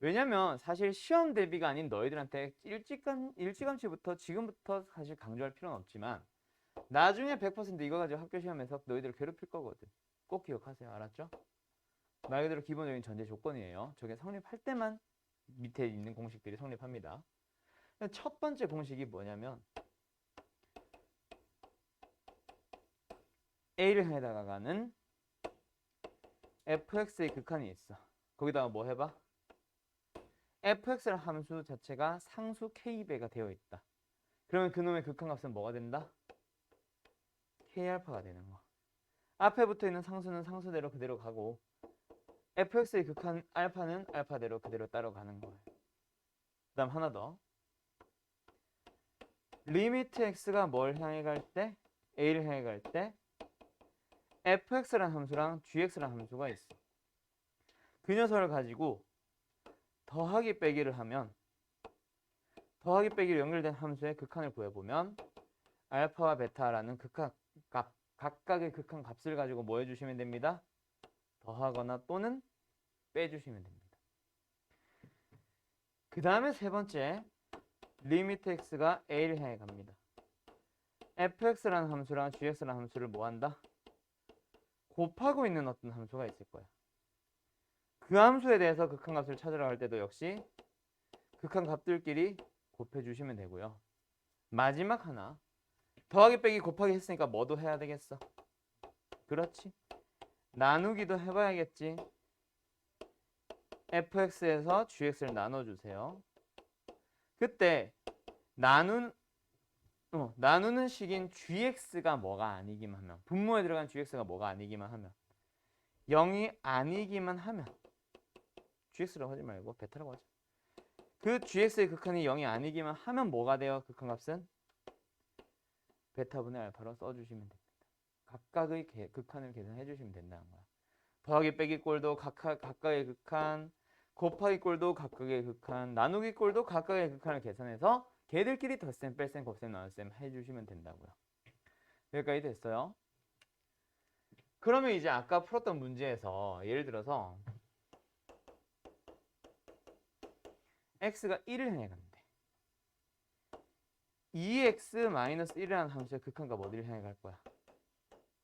왜냐면 사실 시험 대비가 아닌 너희들한테 일찌감치부터 지금부터 사실 강조할 필요는 없지만 나중에 100% 이거 가지고 학교 시험에서 너희들을 괴롭힐 거거든. 꼭 기억하세요. 알았죠? 말 그대로 기본적인 전제 조건이에요. 저게 성립할 때만 밑에 있는 공식들이 성립합니다. 첫 번째 공식이 뭐냐면 a를 향해 다가가는 fx의 극한이 있어. 거기다가 뭐 해봐? fx라는 함수 자체가 상수 k배가 되어 있다. 그러면 그놈의 극한값은 뭐가 된다? k알파가 되는 거. 앞에 붙어 있는 상수는 상수대로 그대로 가고 fx의 극한 알파는 알파대로 그대로 따라가는 거예요. 그 다음 하나 더. 리미트 x가 뭘 향해 갈 때? a를 향해 갈 때 fx라는 함수랑 gx라는 함수가 있어. 그 녀석을 가지고 더하기 빼기를 하면 더하기 빼기로 연결된 함수의 극한을 구해보면 알파와 베타라는 각각의 극한 값을 가지고 뭐 해주시면 됩니다? 더하거나 또는 빼주시면 됩니다. 그 다음에 세 번째 리미트 x가 a를 향해 갑니다. fx라는 함수랑 gx라는 함수를 뭐 한다? 곱하고 있는 어떤 함수가 있을 거야. 그 함수에 대해서 극한값을 찾으러 갈 때도 역시 극한값들끼리 곱해주시면 되고요. 마지막 하나 더하기 빼기 곱하기 했으니까 뭐도 해야 되겠어? 그렇지. 나누기도 해봐야겠지. fx에서 gx를 나눠주세요. 그때 나누는 식인 gx가 뭐가 아니기만 하면 분모에 들어간 gx가 뭐가 아니기만 하면 0이 아니기만 하면 gx라고 하지 말고 베타라고 하자. 그 gx의 극한이 0이 아니기만 하면 뭐가 돼요? 극한값은 베타분의 알파로 써주시면 됩니다. 각각의 극한을 계산해 주시면 된다는 거야. 더하기 빼기 꼴도 각각의 극한, 곱하기 꼴도 각각의 극한, 나누기 꼴도 각각의 극한을 계산해서 걔들끼리 덧셈, 뺄셈, 곱셈, 나눗셈 해주시면 된다고요. 여기까지 됐어요. 그러면 이제 아까 풀었던 문제에서 예를 들어서 x가 1을 향해 간대. 2x-1이라는 함수의 극한값 어디를 향해 갈 거야?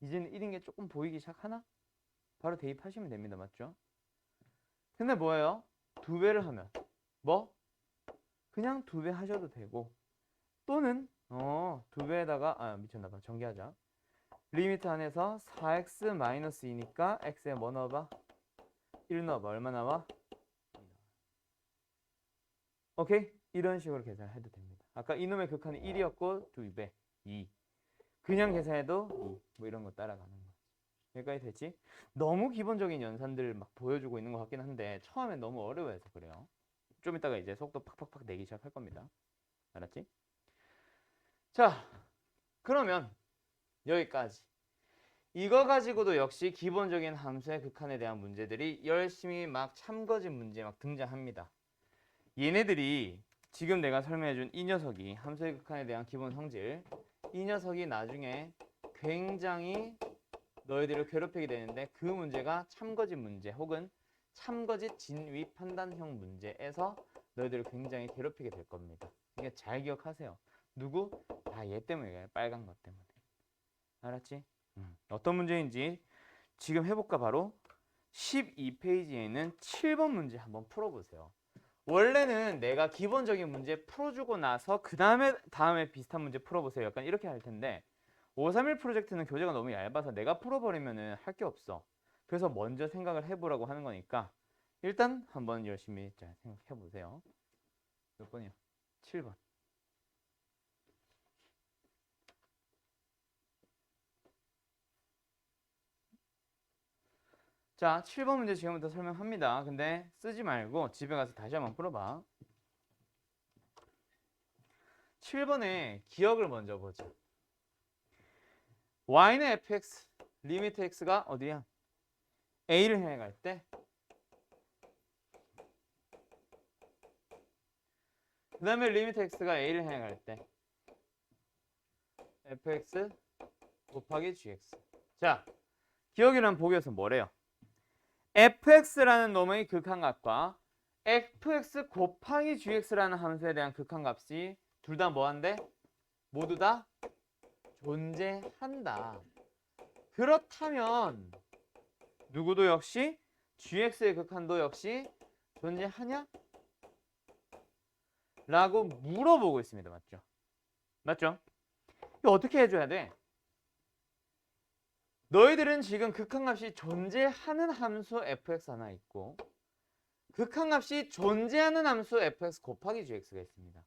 이제는 1인 게 조금 보이기 시작하나? 바로 대입하시면 됩니다. 맞죠? 근데 뭐예요? 2배를 하면 뭐? 그냥 2배 하셔도 되고 또는 2배에다가 미쳤나봐. 전개하자. 리미트 안에서 4x-2니까 x에 뭐 넣어봐? 1 넣어봐. 얼마 나와? 오케이? 이런 식으로 계산해도 됩니다. 아까 이놈의 극한이 1이었고 2배 2. 그냥 계산해도 2. 뭐 이런 거 따라가는 거. 여기까지 됐지? 너무 기본적인 연산들 막 보여주고 있는 것 같긴 한데 처음엔 너무 어려워해서 그래요. 좀 이따가 이제 속도 팍팍팍 내기 시작할 겁니다. 알았지? 자, 그러면 여기까지. 이거 가지고도 역시 기본적인 함수의 극한에 대한 문제들이 열심히 막 참거진 문제 막 등장합니다. 얘네들이 지금 내가 설명해준 이 녀석이 함수의 극한에 대한 기본 성질, 이 녀석이 나중에 굉장히 너희들을 괴롭히게 되는데 그 문제가 참거짓 문제 혹은 참거짓 진위 판단형 문제에서 너희들을 굉장히 괴롭히게 될 겁니다. 이게 잘 기억하세요. 누구? 다 얘 때문에, 빨간 것 때문에. 알았지? 어떤 문제인지 지금 해볼까? 바로 12페이지에 있는 7번 문제 한번 풀어보세요. 원래는 내가 기본적인 문제 풀어주고 나서 그 다음에 비슷한 문제 풀어보세요. 약간 이렇게 할 텐데 531 프로젝트는 교재가 너무 얇아서 내가 풀어버리면 할 게 없어. 그래서 먼저 생각을 해보라고 하는 거니까 일단 한번 열심히 잘 생각해보세요. 몇 번이야? 7번. 자, 7번 문제 지금부터 설명합니다. 근데 쓰지 말고 집에 가서 다시 한번 풀어봐. 7번에 기억을 먼저 보자. y는 fx, 리미트 x가 어디야? a를 향해 갈 때 그 다음에 리미트 x가 a를 향해 갈 때 fx 곱하기 gx. 자, 기억이란 보기에서 뭐래요? fx라는 놈의 극한값과 fx 곱하기 gx라는 함수에 대한 극한값이 둘 다 뭐한데? 모두 다 존재한다. 그렇다면 누구도 역시 gx의 극한도 역시 존재하냐? 라고 물어보고 있습니다. 맞죠? 맞죠? 이거 어떻게 해줘야 돼? 너희들은 지금 극한값이 존재하는 함수 fx 하나 있고 극한값이 존재하는 함수 fx 곱하기 gx가 있습니다.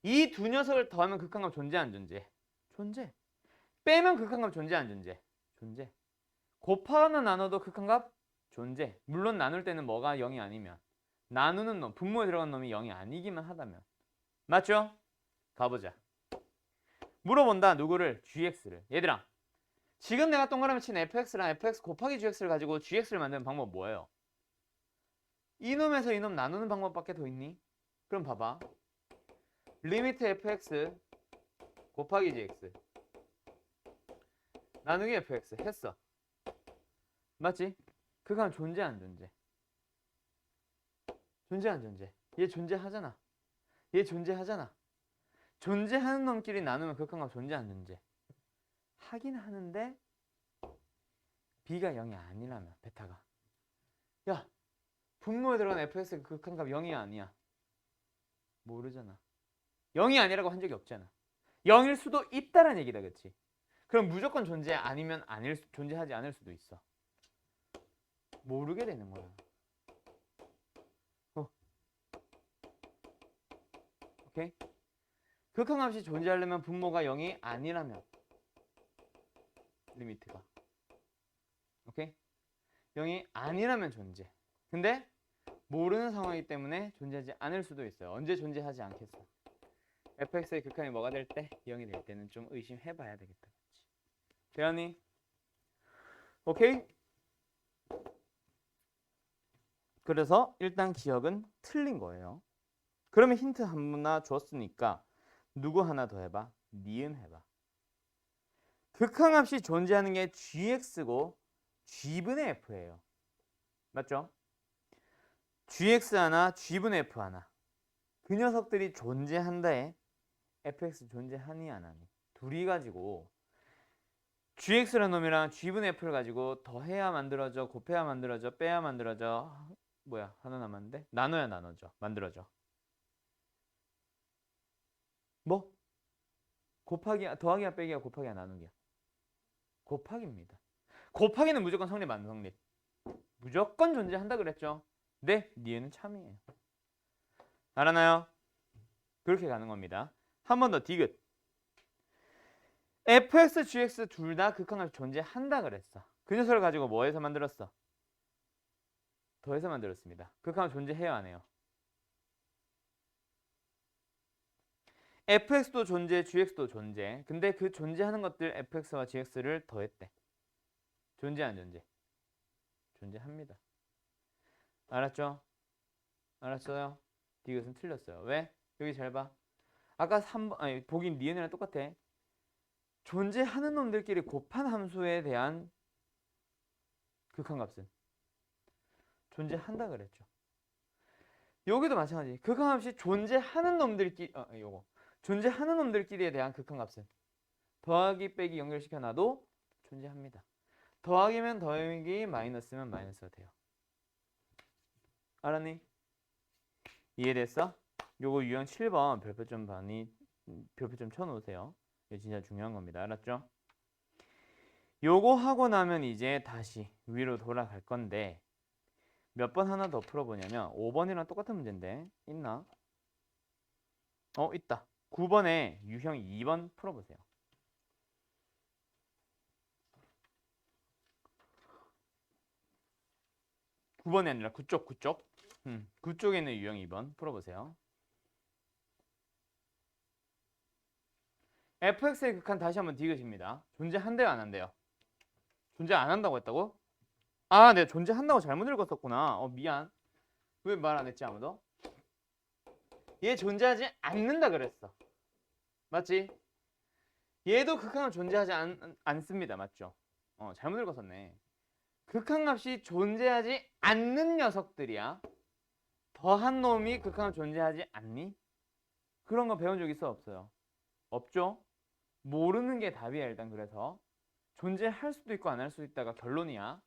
이 두 녀석을 더하면 극한값 존재 안 존재? 존재. 빼면 극한값 존재 안 존재? 존재. 곱하거나 나눠도 극한값 존재. 물론 나눌 때는 뭐가 0이 아니면 나누는 놈, 분모에 들어간 놈이 0이 아니기만 하다면. 맞죠? 가보자. 물어본다. 누구를? gx를. 얘들아, 지금 내가 동그라미 친 fx랑 fx 곱하기 gx를 가지고 gx를 만드는 방법 뭐예요? 이놈에서 이놈 나누는 방법밖에 더 있니? 그럼 봐봐. 리미트 fx 곱하기 gx 나누기 fx 했어. 맞지? 그건 존재 안 존재? 존재 안 존재? 얘 존재하잖아. 얘 존재하잖아. 존재하는 놈끼리 나누면 극한값 존재 안 존재? 하긴 하는데 b가 0이 아니라면 베타가 야, 분모에 들어간 fx의 극한값 0이 아니야. 모르잖아. 0이 아니라고 한 적이 없잖아. 0일 수도 있다는 얘기다. 그치? 그럼 무조건 존재 아니면 존재하지 않을 수도 있어. 모르게 되는 거야. 오케이? 극한값이 존재하려면 분모가 0이 아니라면 리미트가 오케이? 0이 아니라면 존재. 근데 모르는 상황이기 때문에 존재하지 않을 수도 있어요. 언제 존재하지 않겠어? fx의 극한이 뭐가 될 때? 0이 될 때는 좀 의심해봐야 되겠다. 대현이? 오케이? 그래서 일단 기억은 틀린 거예요. 그러면 힌트 하나 줬으니까 누구 하나 더 해봐. 니은 해봐. 극한값이 존재하는 게 gx고 g분의 f예요. 맞죠? gx 하나, g분의 f 하나. 그 녀석들이 존재한다에 fx 존재하니 안 하니. 둘이 가지고 gx라는 놈이랑 g분의 f를 가지고 더해야 만들어져, 곱해야 만들어져, 빼야 만들어져. 뭐야, 하나 남았는데? 나눠야 나눠져, 만들어져. 뭐? 곱하기야, 더하기야, 빼기야, 곱하기야, 나누기야. 곱하기입니다. 곱하기는 무조건 성립 안 성립? 무조건 존재한다 그랬죠. 네, 니은은 참이에요. 알았나요? 그렇게 가는 겁니다. 한 번 더 디귿. fx, gx 둘 다 극한값이 존재한다 그랬어. 그 녀석을 가지고 뭐 해서 만들었어? 더해서 만들었습니다. 극한값 존재해요, 안 해요? fx도 존재, gx도 존재. 근데 그 존재하는 것들 fx와 gx를 더했대. 존재 안 존재? 존재합니다. 알았죠? 알았어요? 디귿은 틀렸어요. 왜? 여기 잘 봐. 아까 3번, 아니, 보긴 니은이랑 똑같아. 존재하는 놈들끼리 곱한 함수에 대한 극한값은 존재한다 그랬죠. 여기도 마찬가지. 극한값이 존재하는 놈들끼리, 요거. 존재하는 놈들끼리에 대한 극한값은 더하기 빼기 연결시켜 놔도 존재합니다. 더하기면 더하기, 마이너스면 마이너스가 돼요. 알았니? 이해됐어? 요거 유형 7번 별표점 반이 별표점 쳐놓으세요. 이거 진짜 중요한 겁니다. 알았죠? 요거 하고 나면 이제 다시 위로 돌아갈 건데 몇 번 하나 더 풀어보냐면 5번이랑 똑같은 문제인데 있나? 있다. 9번에 유형 2번 풀어보세요. 9번이 아니라 9쪽. 9쪽에 있는 유형 2번 풀어보세요. fx의 극한 다시 한번 디귿입니다. 존재한대요, 안 한대요? 존재 안 한다고 했다고? 아, 내가 존재한다고 잘못 읽었었구나. 미안. 왜 말 안 했지 아무도? 얘 존재하지 않는다 그랬어. 맞지? 얘도 극한은 존재하지 않습니다. 맞죠? 잘못 읽었었네. 극한값이 존재하지 않는 녀석들이야. 더한 놈이 극한은 존재하지 않니? 그런 거 배운 적 있어, 없어요? 없죠? 모르는 게 답이야. 일단 그래서 존재할 수도 있고 안 할 수도 있다가 결론이야.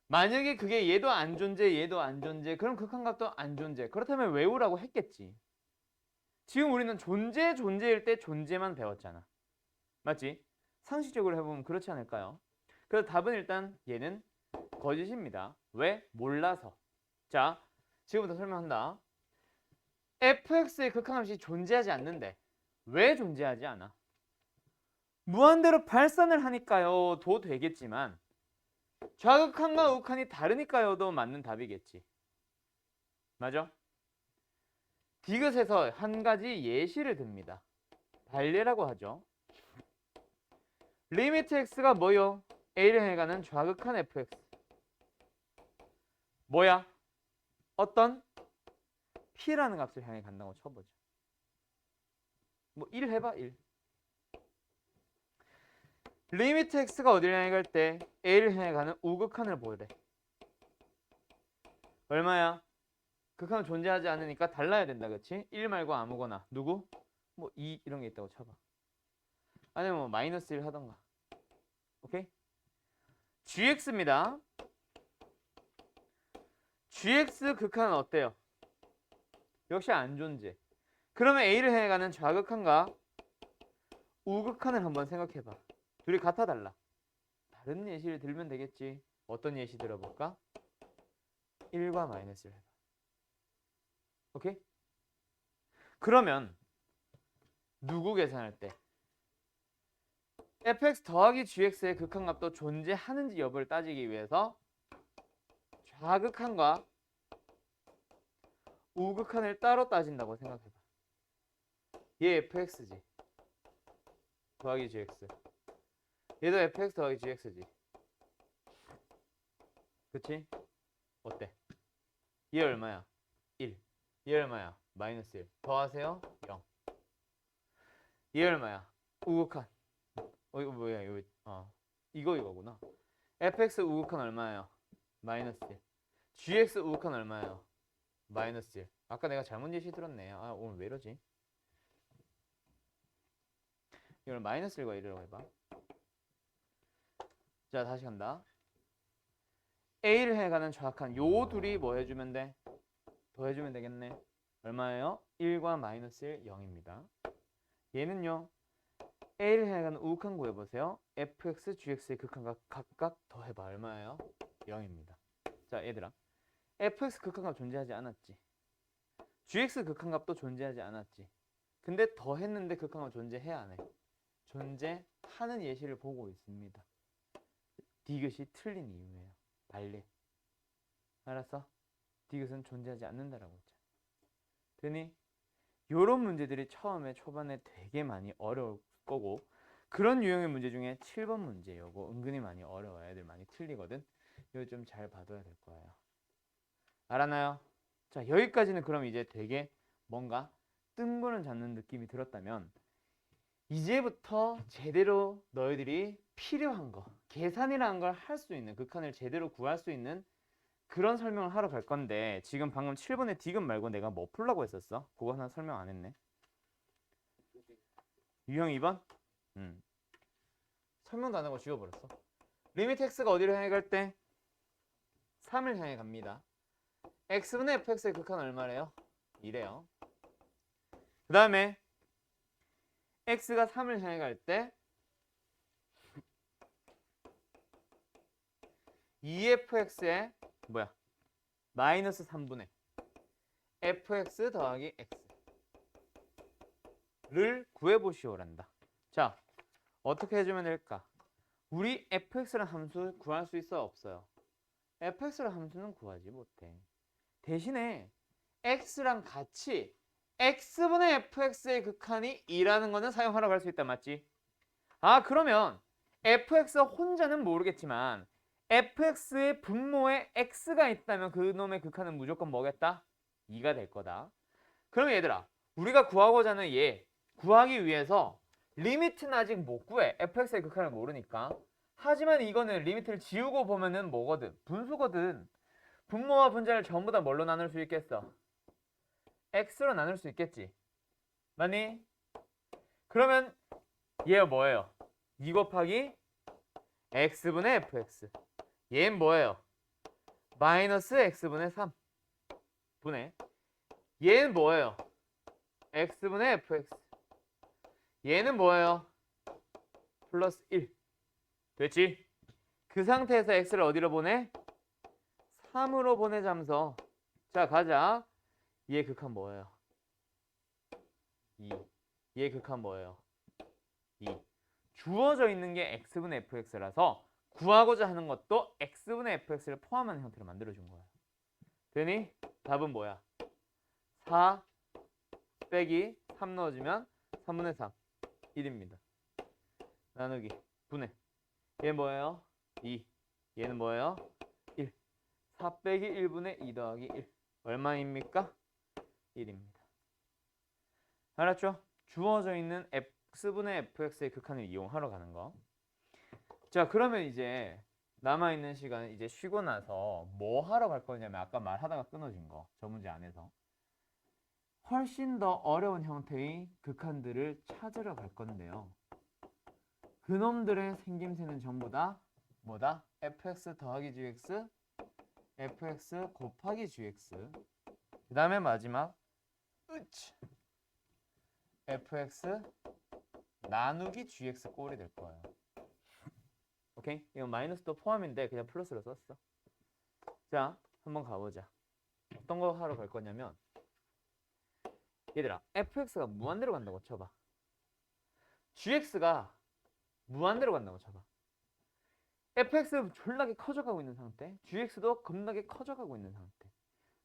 만약에 그게 얘도 안 존재, 얘도 안 존재, 그럼 극한값도 안 존재. 그렇다면 외우라고 했겠지. 지금 우리는 존재일 때 존재만 배웠잖아. 맞지? 상식적으로 해보면 그렇지 않을까요? 그래서 답은 일단 얘는 거짓입니다. 왜? 몰라서. 자, 지금부터 설명한다. fx의 극한값이 존재하지 않는데 왜 존재하지 않아? 무한대로 발산을 하니까요 도 되겠지만 좌극한과 우극한이 다르니까요도 맞는 답이겠지. 맞아? 디귿에서 한 가지 예시를 듭니다. 발례라고 하죠. 리미트 x가 뭐요? a를 향해 가는 좌극한 fx. 뭐야? 어떤? p라는 값을 향해 간다고 쳐보죠. 뭐 1 해봐. 1. 리미트 x가 어디를 향해 갈 때 a를 향해 가는 우극한을 보래. 얼마야? 극한은 존재하지 않으니까 달라야 된다. 그치? 1 말고 아무거나. 누구? 뭐 2 이런 게 있다고 쳐봐. 아니면 뭐 마이너스 1 하던가. 오케이? gx입니다. gx 극한은 어때요? 역시 안 존재. 그러면 a를 향해 가는 좌극한과 우극한을 한번 생각해봐. 둘이 같아 달라? 다른 예시를 들면 되겠지. 어떤 예시 들어볼까? 1과 마이너스를 해봐. 오케이? 그러면 누구 계산할 때 fx 더하기 gx의 극한값도 존재하는지 여부를 따지기 위해서 좌극한과 우극한을 따로 따진다고 생각해봐. 얘 fx지. 더하기 gx. 얘도 fx 더하기 gx지. 그치? 어때? 얘 얼마야? 1. 얘 얼마야? 마이너스 1. 더하세요? 0. 얘 얼마야? 우극한. 이거 뭐야? 이거구나. fx 우극한 얼마예요? 마이너스 1. gx 우극한 얼마예요? 마이너스 1. 아까 내가 잘못 예시 들었네. 아 오늘 왜 이러지? 이걸 마이너스 1과 1이라고 해봐. 자 다시 간다. A를 해가는 정확한 요 둘이 뭐 해주면 돼? 더 해주면 되겠네. 얼마예요? 1과 마이너스 1, 0입니다. 얘는요. A를 해가는 우극한 구해보세요. fx, gx의 극한값 각각 더해봐. 얼마예요? 0입니다. 자 얘들아. fx 극한값 존재하지 않았지. gx 극한값도 존재하지 않았지. 근데 더했는데 극한값 존재해 안 해? 존재하는 예시를 보고 있습니다. 디귿이 틀린 이유예요. 발리. 알았어? 디귿은 존재하지 않는다라고 했잖아. 되니? 요런 문제들이 처음에 초반에 되게 많이 어려울 거고 그런 유형의 문제 중에 7번 문제 요거 은근히 많이 어려워요. 애들 많이 틀리거든. 이거 좀 잘 봐둬야 될 거예요. 알았나요? 자 여기까지는 그럼 이제 되게 뭔가 뜬구름 잡는 느낌이 들었다면 이제부터 제대로 너희들이 필요한 거 계산이라는 걸 할 수 있는 극한을 제대로 구할 수 있는 그런 설명을 하러 갈 건데 지금 방금 7번의 디귿 말고 내가 뭐 풀라고 했었어? 그거 하나 설명 안 했네. 유형 2번? 설명도 안 하고 지워버렸어. 리미트 x가 어디로 향해 갈 때? 3을 향해 갑니다. x분의 fx의 극한 얼마래요? 2래요. 그 다음에 x가 3을 향해 갈 때 2fx의 뭐야? 마이너스 3분의 fx 더하기 x를 구해보시오란다. 자, 어떻게 해주면 될까? 우리 fx라는 함수 구할 수 있어요? 없어요? fx라는 함수는 구하지 못해. 대신에 x랑 같이 x분의 fx의 극한이 2라는 거는 사용하라고 할 수 있다. 맞지? 아 그러면 fx 혼자는 모르겠지만 fx의 분모에 x가 있다면 그놈의 극한은 무조건 뭐겠다? 2가 될 거다. 그러면 얘들아 우리가 구하고자 하는 얘 구하기 위해서 리미트는 아직 못 구해. fx의 극한을 모르니까. 하지만 이거는 리미트를 지우고 보면은 뭐거든? 분수거든. 분모와 분자를 전부 다 뭘로 나눌 수 있겠어? x로 나눌 수 있겠지. 맞니? 그러면 얘가 뭐예요? 2 곱하기 x분의 fx. 얘는 뭐예요? 마이너스 x분의 3 분의 얘는 뭐예요? x분의 fx. 얘는 뭐예요? 플러스 1. 됐지? 그 상태에서 x를 어디로 보내? 3으로 보내자면서 자 가자. 얘의 극한 뭐예요? 2. 얘의 극한 뭐예요? 2. 주어져 있는 게 x분의 fx라서 구하고자 하는 것도 x분의 fx를 포함하는 형태로 만들어준 거예요. 되니? 답은 뭐야? 4 빼기 3 넣어주면 3분의 3 1입니다. 나누기 분해. 얘 뭐예요? 2. 얘는 뭐예요? 1. 4 빼기 1분의 2 더하기 1. 얼마입니까? 1입니다. 알았죠? 주어져 있는 x분의 fx의 극한을 이용하러 가는 거. 자 그러면 이제 남아있는 시간은 이제 쉬고 나서 뭐 하러 갈 거냐면 아까 말하다가 끊어진 거. 저 문제 안에서. 훨씬 더 어려운 형태의 극한들을 찾으러 갈 건데요. 그놈들의 생김새는 전부 다 뭐다? fx 더하기 gx, fx 곱하기 gx. 그 다음에 마지막 fx 나누기 gx 꼴이 될 거예요. 오케이? 이건 마이너스도 포함인데 그냥 플러스로 썼어. 자, 한번 가보자. 어떤 거 하러 갈 거냐면 얘들아, fx가 무한대로 간다고 쳐봐. gx가 무한대로 간다고 쳐봐. fx 졸라게 커져가고 있는 상태, gx도 겁나게 커져가고 있는 상태.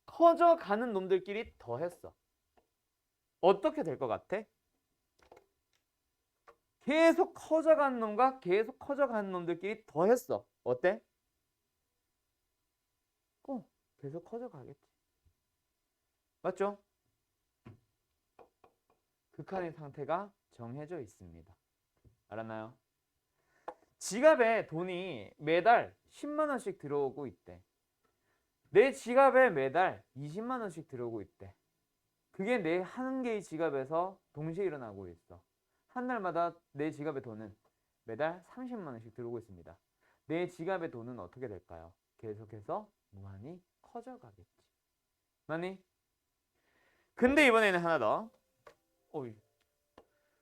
커져가는 놈들끼리 더했어. 어떻게 될 것 같아? 계속 커져가는 놈과 계속 커져가는 놈들끼리 더했어. 어때? 계속 커져가겠지. 맞죠? 극한의 상태가 정해져 있습니다. 알았나요? 지갑에 돈이 매달 10만 원씩 들어오고 있대. 내 지갑에 매달 20만 원씩 들어오고 있대. 그게 내 한 개의 지갑에서 동시에 일어나고 있어. 한 달마다 내 지갑의 돈은 매달 30만 원씩 들어오고 있습니다. 내 지갑의 돈은 어떻게 될까요? 계속해서 무한히 커져가겠지. 맞니? 근데 이번에는 하나 더. 어이.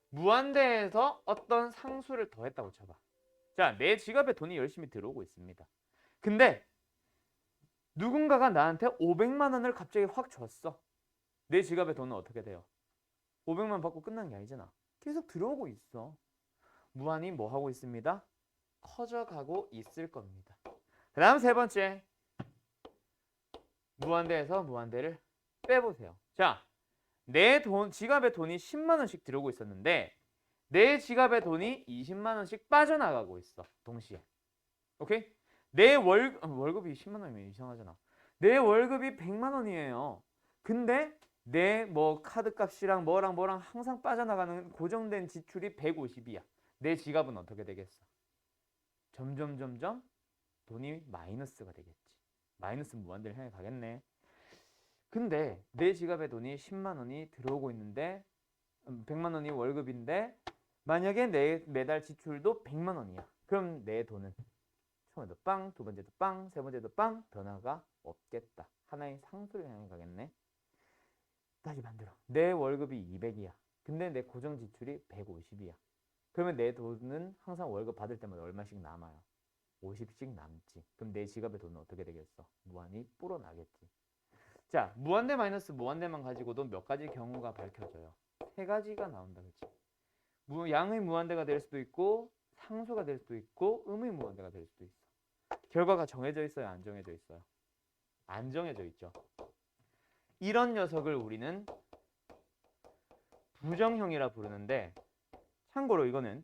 무한대에서 어떤 상수를 더했다고 쳐봐. 자, 내 지갑에 돈이 열심히 들어오고 있습니다. 근데 누군가가 나한테 500만 원을 갑자기 확 줬어. 내 지갑에 돈은 어떻게 돼요? 500만 받고 끝난 게 아니잖아. 계속 들어오고 있어. 무한히 뭐 하고 있습니다? 커져가고 있을 겁니다. 그 다음 세 번째. 무한대에서 무한대를 빼보세요. 자, 내 지갑에 돈이 10만 원씩 들어오고 있었는데 내 지갑에 돈이 20만 원씩 빠져나가고 있어. 동시에. 오케이? 내 월급이 10만 원이면 이상하잖아. 내 월급이 100만 원이에요. 근데 내 뭐 카드값이랑 뭐랑 항상 빠져나가는 고정된 지출이 150이야. 내 지갑은 어떻게 되겠어? 점점 돈이 마이너스가 되겠지. 마이너스 무한대를 향해 가겠네. 근데 내 지갑에 돈이 10만 원이 들어오고 있는데 100만 원이 월급인데 만약에 내 매달 지출도 100만 원이야. 그럼 내 돈은 처음에도 빵, 두 번째도 빵, 세 번째도 빵, 변화가 없겠다. 하나의 상수를 향해 가겠네. 다시 만들어. 내 월급이 200이야. 근데 내 고정 지출이 150이야. 그러면 내 돈은 항상 월급 받을 때마다 얼마씩 남아요? 50씩 남지. 그럼 내 지갑의 돈은 어떻게 되겠어? 무한히 불어나겠지. 자, 무한대 마이너스 무한대만 가지고도 몇 가지 경우가 밝혀져요. 세 가지가 나온다. 그렇지? 양의 무한대가 될 수도 있고 상수가 될 수도 있고 음의 무한대가 될 수도 있어. 결과가 정해져 있어요? 안 정해져 있어요? 안 정해져 있죠. 이런 녀석을 우리는 부정형이라 부르는데 참고로 이거는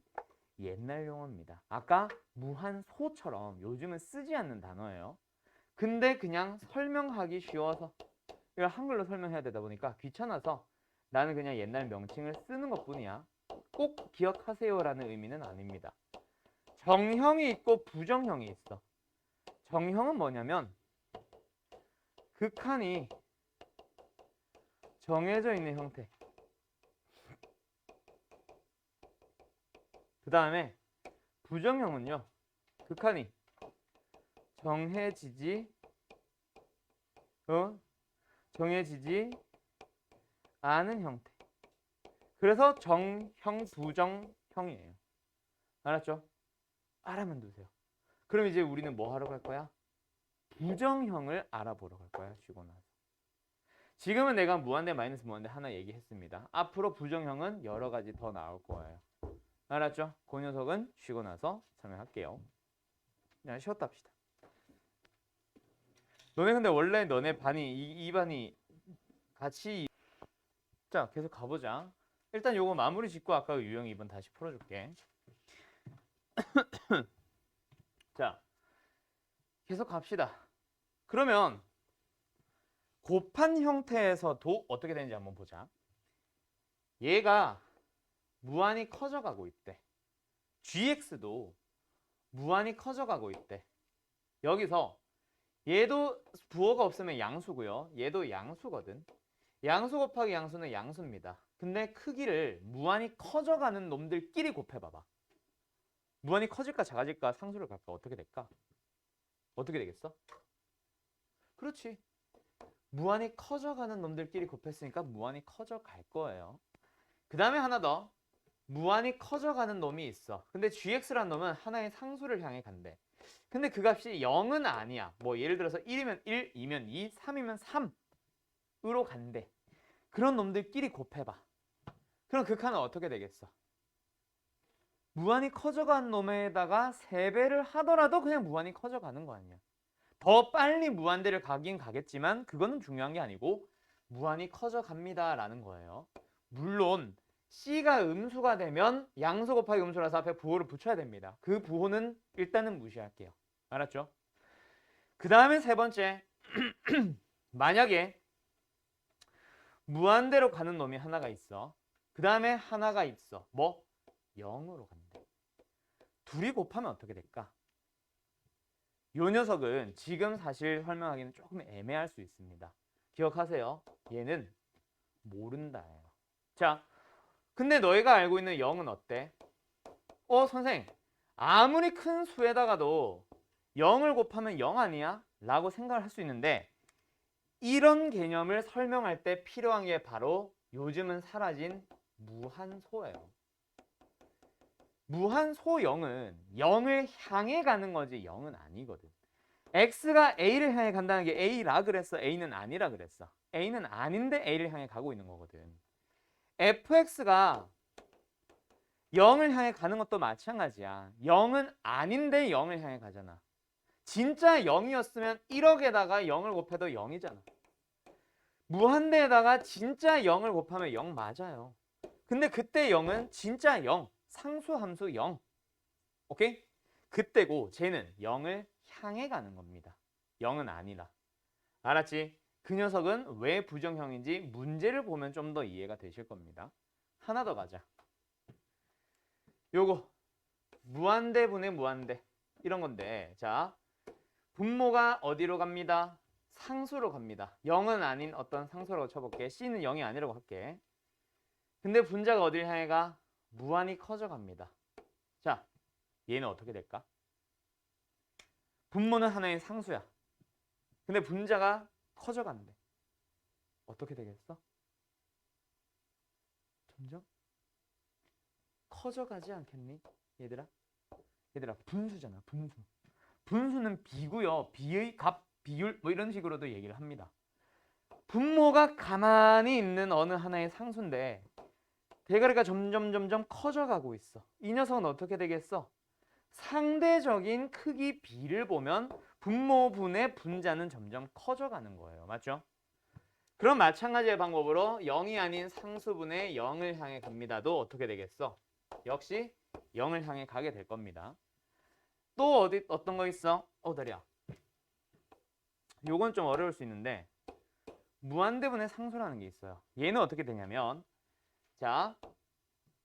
옛날 용어입니다. 아까 무한소처럼 요즘은 쓰지 않는 단어예요. 근데 그냥 설명하기 쉬워서 이걸 한글로 설명해야 되다 보니까 귀찮아서 나는 그냥 옛날 명칭을 쓰는 것뿐이야. 꼭 기억하세요라는 의미는 아닙니다. 정형이 있고 부정형이 있어. 정형은 뭐냐면 극한이 정해져 있는 형태. 그 다음에 부정형은요. 극한이 정해지지 않은 형태. 그래서 정형, 부정형이에요. 알았죠? 알아만 두세요. 그럼 이제 우리는 뭐 하러 갈 거야? 부정형을 알아보러 갈 거야. 쉬고 나서. 지금은 내가 무한대 마이너스 무한대 하나 얘기했습니다. 앞으로 부정형은 여러 가지 더 나올 거예요. 알았죠? 그 녀석은 쉬고 나서 설명할게요. 그냥 쉬었다 합시다. 너네 근데 원래 너네 반이 이 반이 같이 자 계속 가보자. 일단 요거 마무리 짓고 아까 유형 2번 다시 풀어줄게. 자 계속 갑시다. 그러면 곱한 형태에서도 어떻게 되는지 한번 보자. 얘가 무한히 커져가고 있대. gx도 무한히 커져가고 있대. 여기서 얘도 부호가 없으면 양수고요. 얘도 양수거든. 양수 곱하기 양수는 양수입니다. 근데 크기를 무한히 커져가는 놈들끼리 곱해봐봐. 무한히 커질까 작아질까 상수를 갈까 어떻게 될까? 어떻게 되겠어? 그렇지. 무한히 커져가는 놈들끼리 곱했으니까 무한히 커져갈 거예요. 그 다음에 하나 더. 무한히 커져가는 놈이 있어. 근데 gx라는 놈은 하나의 상수를 향해 간대. 근데 그 값이 0은 아니야. 뭐 예를 들어서 1이면 1, 2면 2, 3이면 3으로 간대. 그런 놈들끼리 곱해봐. 그럼 극한은 어떻게 되겠어? 무한히 커져간 놈에다가 3배를 하더라도 그냥 무한히 커져가는 거 아니야. 더 빨리 무한대를 가긴 가겠지만 그거는 중요한 게 아니고 무한히 커져갑니다 라는 거예요. 물론 C가 음수가 되면 양수 곱하기 음수라서 앞에 부호를 붙여야 됩니다. 그 부호는 일단은 무시할게요. 알았죠? 그 다음에 세 번째 만약에 무한대로 가는 놈이 하나가 있어. 그 다음에 하나가 있어. 뭐? 0으로 간대. 둘이 곱하면 어떻게 될까? 요 녀석은 지금 사실 설명하기는 조금 애매할 수 있습니다. 기억하세요. 얘는 모른다예요. 자, 근데 너희가 알고 있는 0은 어때? 선생, 아무리 큰 수에다가도 0을 곱하면 0 아니야? 라고 생각을 할 수 있는데 이런 개념을 설명할 때 필요한 게 바로 요즘은 사라진 무한소예요. 무한소 0은 0을 향해 가는 거지 0은 아니거든. x가 a를 향해 간다는 게 a라 그랬어? a는 아니라 그랬어? a는 아닌데 a를 향해 가고 있는 거거든. fx가 0을 향해 가는 것도 마찬가지야. 0은 아닌데 0을 향해 가잖아. 진짜 0이었으면 1억에다가 0을 곱해도 0이잖아. 무한대에다가 진짜 0을 곱하면 0 맞아요. 근데 그때 0은 진짜 0, 상수함수 0. 오케이? 그때고 쟤는 0을 향해 가는 겁니다. 0은 아니라. 알았지? 그 녀석은 왜 부정형인지 문제를 보면 좀 더 이해가 되실 겁니다. 하나 더 가자. 요거 무한대분의 무한대 이런 건데 자 분모가 어디로 갑니다? 상수로 갑니다. 0은 아닌 어떤 상수라고 쳐볼게. C는 0이 아니라고 할게. 근데 분자가 어딜 향해 가? 무한히 커져 갑니다. 자, 얘는 어떻게 될까? 분모는 하나의 상수야. 근데 분자가 커져 간대. 어떻게 되겠어? 점점 커져 가지 않겠니? 얘들아? 얘들아, 분수잖아, 분수. 분수는 비고요. 비의 값, 비율 뭐 이런 식으로도 얘기를 합니다. 분모가 가만히 있는 어느 하나의 상수인데 대가리가 점점 커져가고 있어. 이 녀석은 어떻게 되겠어? 상대적인 크기 B를 보면 분모분의 분자는 점점 커져가는 거예요. 맞죠? 그럼 마찬가지의 방법으로 0이 아닌 상수분의 0을 향해 갑니다도 어떻게 되겠어? 역시 0을 향해 가게 될 겁니다. 또 어떤 거 있어? 다리야. 요건 좀 어려울 수 있는데 무한대분의 상수라는 게 있어요. 얘는 어떻게 되냐면 자,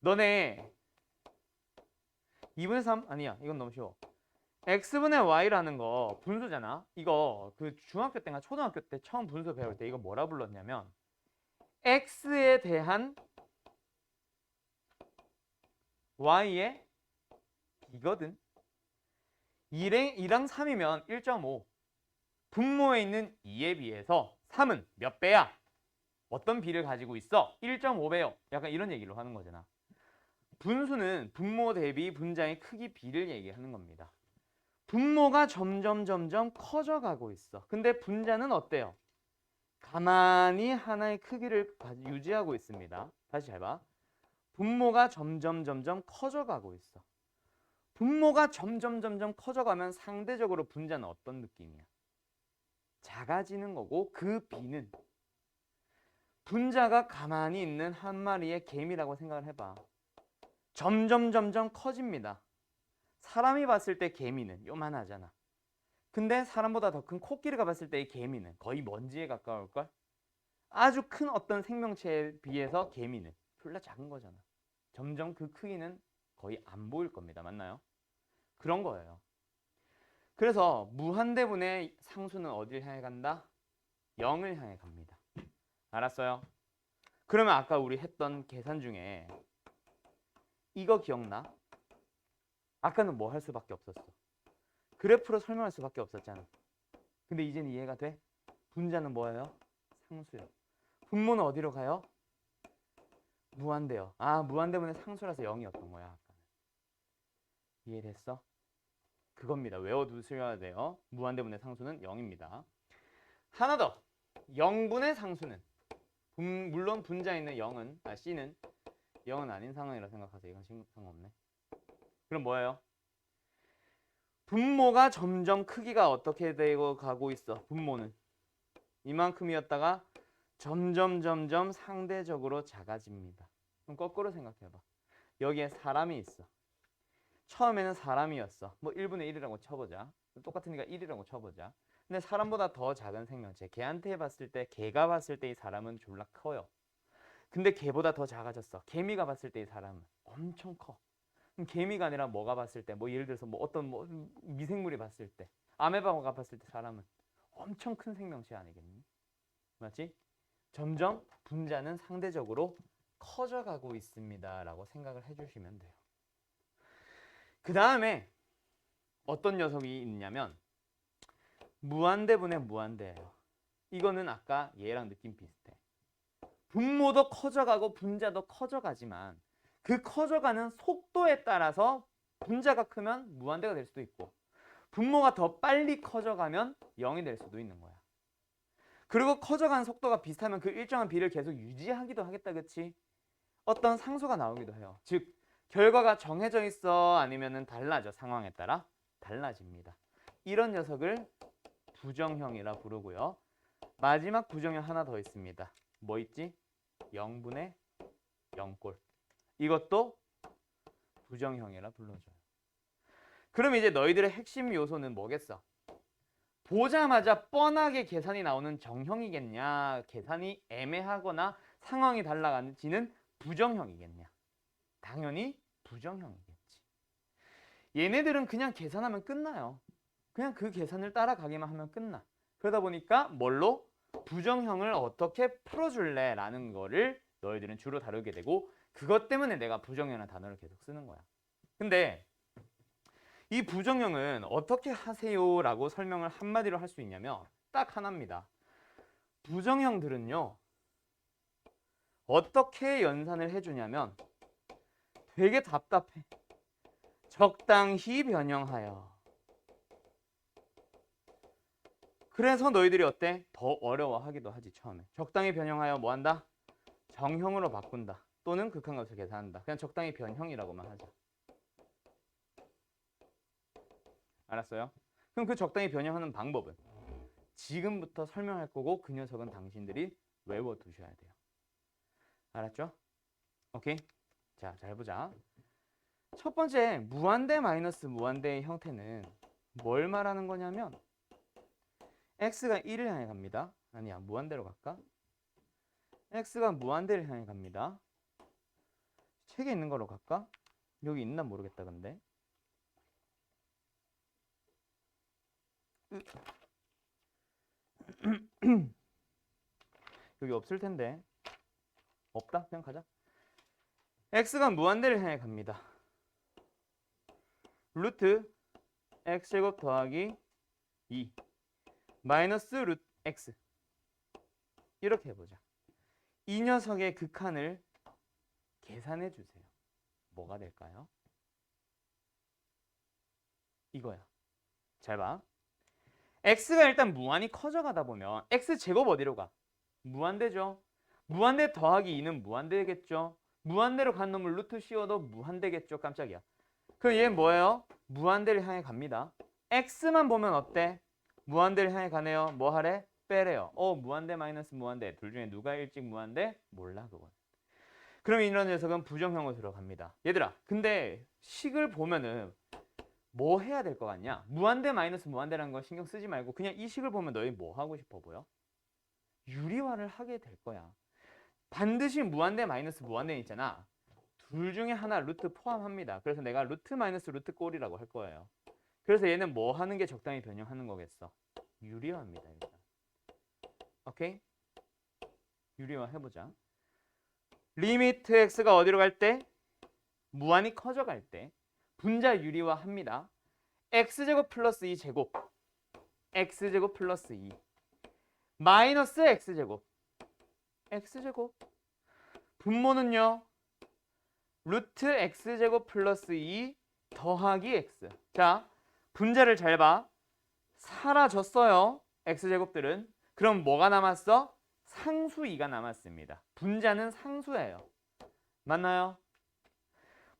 너네 2분의 3? 아니야. 이건 너무 쉬워. x분의 y라는 거 분수잖아. 이거 그 중학교 때나 초등학교 때 처음 분수 배울 때 이거 뭐라 불렀냐면 x에 대한 y의 b거든. 2랑 3이면 1.5. 분모에 있는 2에 비해서 3은 몇 배야? 어떤 비를 가지고 있어? 1.5배요. 약간 이런 얘기를 하는 거잖아. 분수는 분모 대비 분자의 크기 비를 얘기하는 겁니다. 분모가 점점 커져가고 있어. 근데 분자는 어때요? 가만히 하나의 크기를 유지하고 있습니다. 다시 잘 봐. 분모가 점점 커져가고 있어. 분모가 점점 커져가면 상대적으로 분자는 어떤 느낌이야? 작아지는 거고 그 비는 분자가 가만히 있는 한 마리의 개미라고 생각을 해봐. 점점 커집니다. 사람이 봤을 때 개미는 요만하잖아. 근데 사람보다 더 큰 코끼리가 봤을 때 이 개미는 거의 먼지에 가까울걸? 아주 큰 어떤 생명체에 비해서 개미는 졸라 작은 거잖아. 점점 그 크기는 거의 안 보일 겁니다. 맞나요? 그런 거예요. 그래서 무한대분의 상수는 어딜 향해 간다? 0을 향해 갑니다. 알았어요? 그러면 아까 우리 했던 계산 중에 이거 기억나? 아까는 뭐 할 수밖에 없었어? 그래프로 설명할 수밖에 없었잖아. 근데 이제는 이해가 돼? 분자는 뭐예요? 상수요. 분모는 어디로 가요? 무한대요. 무한대분의 상수라서 0이었던 거야. 아까는. 이해됐어? 그겁니다. 외워두셔야 돼요. 무한대분의 상수는 0입니다. 하나 더. 0분의 상수는 물론 분자에 있는 0은 C는 0은 아닌 상황이라 생각하세요. 이건 상관없네. 그럼 뭐예요? 분모가 점점 크기가 어떻게 되고 가고 있어? 분모는 이만큼이었다가 점점 상대적으로 작아집니다. 그럼 거꾸로 생각해봐. 여기에 사람이 있어. 처음에는 사람이었어. 뭐 1분의 1이라고 쳐보자. 똑같으니까 1이라고 쳐보자. 근데 사람보다 더 작은 생명체. 걔한테 봤을 때, 걔가 봤을 때 이 사람은 졸라 커요. 근데 걔보다 더 작아졌어. 개미가 봤을 때 이 사람은 엄청 커. 그럼 개미가 아니라 뭐가 봤을 때, 뭐 예를 들어서 뭐 어떤 뭐 미생물이 봤을 때, 아메바가 봤을 때 사람은 엄청 큰 생명체 아니겠니? 맞지? 점점 분자는 상대적으로 커져가고 있습니다 라고 생각을 해주시면 돼요. 그 다음에 어떤 녀석이 있냐면 무한대분의 무한대예요. 이거는 아까 얘랑 느낌 비슷해. 분모도 커져가고 분자도 커져가지만 그 커져가는 속도에 따라서 분자가 크면 무한대가 될 수도 있고 분모가 더 빨리 커져가면 0이 될 수도 있는 거야. 그리고 커져가는 속도가 비슷하면 그 일정한 비를 계속 유지하기도 하겠다, 그치? 어떤 상수가 나오기도 해요. 즉 결과가 정해져 있어 아니면은 달라져, 상황에 따라 달라집니다. 이런 녀석을 부정형이라 부르고요. 마지막 부정형 하나 더 있습니다. 뭐 있지? 0분의 0꼴. 이것도 부정형이라 불러줘요. 그럼 이제 너희들의 핵심 요소는 뭐겠어? 보자마자 뻔하게 계산이 나오는 정형이겠냐, 계산이 애매하거나 상황이 달라지는 부정형이겠냐. 당연히 부정형이겠지. 얘네들은 그냥 계산하면 끝나요. 그냥 그 계산을 따라가기만 하면 끝나. 그러다 보니까 뭘로? 부정형을 어떻게 풀어줄래? 라는 거를 너희들은 주로 다루게 되고 그것 때문에 내가 부정형이라는 단어를 계속 쓰는 거야. 근데 이 부정형은 어떻게 하세요? 라고 설명을 한마디로 할 수 있냐면 딱 하나입니다. 부정형들은요. 어떻게 연산을 해주냐면 되게 답답해. 적당히 변형하여. 그래서 너희들이 어때? 더 어려워하기도 하지 처음에. 적당히 변형하여 뭐 한다? 정형으로 바꾼다. 또는 극한값을 계산한다. 그냥 적당히 변형이라고만 하자. 알았어요? 그럼 그 적당히 변형하는 방법은 지금부터 설명할 거고 그 녀석은 당신들이 외워두셔야 돼요. 알았죠? 오케이? 자, 잘 보자. 첫 번째 무한대 마이너스 무한대의 형태는 뭘 말하는 거냐면 x가 1을 향해 갑니다. 아니야, 무한대로 갈까? x가 무한대를 향해 갑니다. 책에 있는 거로 갈까? 여기 있나 모르겠다 근데. 여기 없을 텐데. 없다? 그냥 가자. x가 무한대를 향해 갑니다. 루트 x제곱 더하기 2 마이너스 루트 x 이렇게 해보자. 이 녀석의 극한을 계산해 주세요. 뭐가 될까요? 이거야. 잘 봐. x가 일단 무한히 커져가다 보면 x제곱 어디로 가? 무한대죠. 무한대 더하기 2는 무한대겠죠. 무한대로 간 놈을 루트 씌워도 무한대겠죠. 깜짝이야. 그럼 얘 뭐예요? 무한대를 향해 갑니다. x만 보면 어때? 무한대를 향해 가네요. 뭐 하래? 빼래요. 무한대 마이너스 무한대. 둘 중에 누가 일찍 무한대? 몰라 그건. 그럼 이런 녀석은 부정형으로 들어갑니다. 얘들아, 근데 식을 보면은 뭐 해야 될 것 같냐? 무한대 마이너스 무한대라는 건 신경 쓰지 말고 그냥 이 식을 보면 너희 뭐 하고 싶어 보여? 유리화를 하게 될 거야. 반드시 무한대 마이너스 무한대 있잖아. 둘 중에 하나 루트 포함합니다. 그래서 내가 루트 마이너스 루트 꼴이라고 할 거예요. 그래서 얘는 뭐 하는 게 적당히 변형하는 거겠어? 유리화입니다. 일단. 오케이? 유리화 해보자. 리미트 x가 어디로 갈 때? 무한히 커져갈 때 분자 유리화 합니다. x제곱 플러스 2제곱 x제곱 플러스 2 마이너스 x제곱 x제곱 분모는요. 루트 x제곱 플러스 2 더하기 x. 자, 분자를 잘 봐. 사라졌어요. x제곱들은. 그럼 뭐가 남았어? 상수 2가 남았습니다. 분자는 상수예요. 맞나요?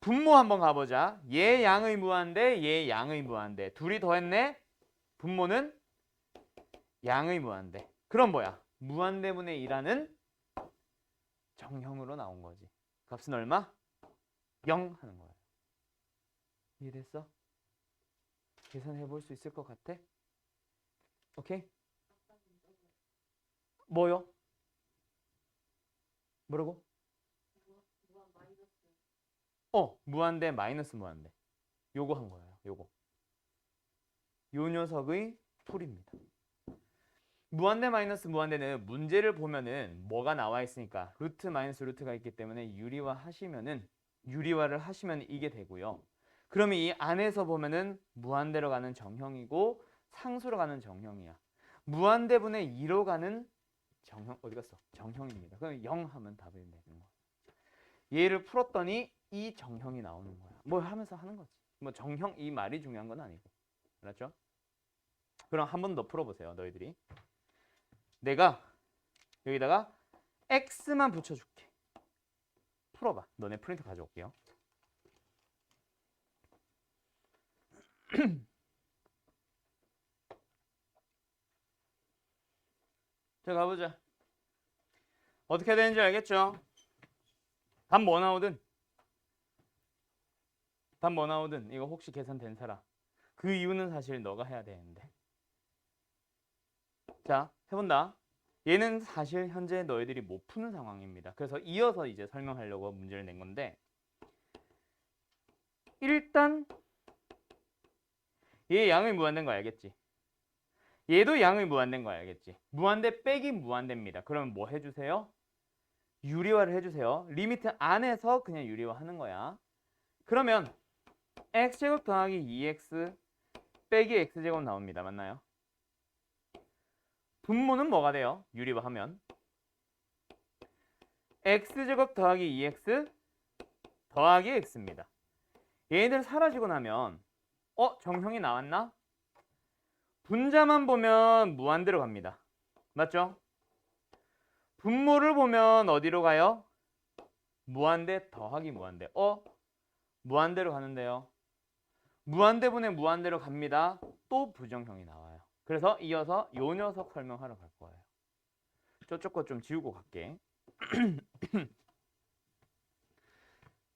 분모 한번 가보자. 얘 양의 무한대, 얘 양의 무한대. 둘이 더했네? 분모는 양의 무한대. 그럼 뭐야? 무한대분의 2라는 정형으로 나온 거지. 값은 얼마? 0 하는 거예요. 이해됐어? 계산해 볼 수 있을 것 같아? 오케이? 뭐요? 뭐라고? 무한대 마이너스 무한대. 요거 한 거예요. 요거. 요 녀석의 풀입니다. 무한대 마이너스 무한대는 문제를 보면은 뭐가 나와 있으니까 루트 마이너스 루트가 있기 때문에 유리화를 하시면 이게 되고요. 그러면 이 안에서 보면은 무한대로 가는 정형이고 상수로 가는 정형이야. 무한대분의 2로 가는 정형 어디 갔어? 정형입니다. 그럼 0 하면 답이 되는 거야. 얘를 풀었더니 이 정형이 나오는 거야. 뭐 하면서 하는 거지. 뭐 정형 이 말이 중요한 건 아니고. 알았죠? 그럼 한 번 더 풀어보세요. 너희들이. 내가 여기다가 x만 붙여줄게. 풀어봐. 너네 프린트 가져올게요. 자, 가보자. 어떻게 되는지 알겠죠? 답 뭐 나오든 이거 혹시 계산된 사람. 그 이유는 사실 너가 해야 되는데. 자, 해본다. 얘는 사실 현재 너희들이 못 푸는 상황입니다. 그래서 이어서 이제 설명하려고 문제를 낸 건데 일단 얘 양이 무한대인 거 알겠지? 얘도 양이 무한대인 거 알겠지? 무한대 빼기 무한대입니다. 그러면 뭐 해주세요? 유리화를 해주세요. 리미트 안에서 그냥 유리화하는 거야. 그러면 x제곱 더하기 2x 빼기 x제곱 나옵니다. 맞나요? 분모는 뭐가 돼요? 유리화하면 x제곱 더하기 2x 더하기 x입니다. 얘네들 사라지고 나면 정형이 나왔나? 분자만 보면 무한대로 갑니다. 맞죠? 분모를 보면 어디로 가요? 무한대 더하기 무한대. 무한대로 가는데요. 무한대분의 무한대로 갑니다. 또 부정형이 나와요. 그래서 이어서 요 녀석 설명하러 갈 거예요. 저쪽 거 좀 지우고 갈게.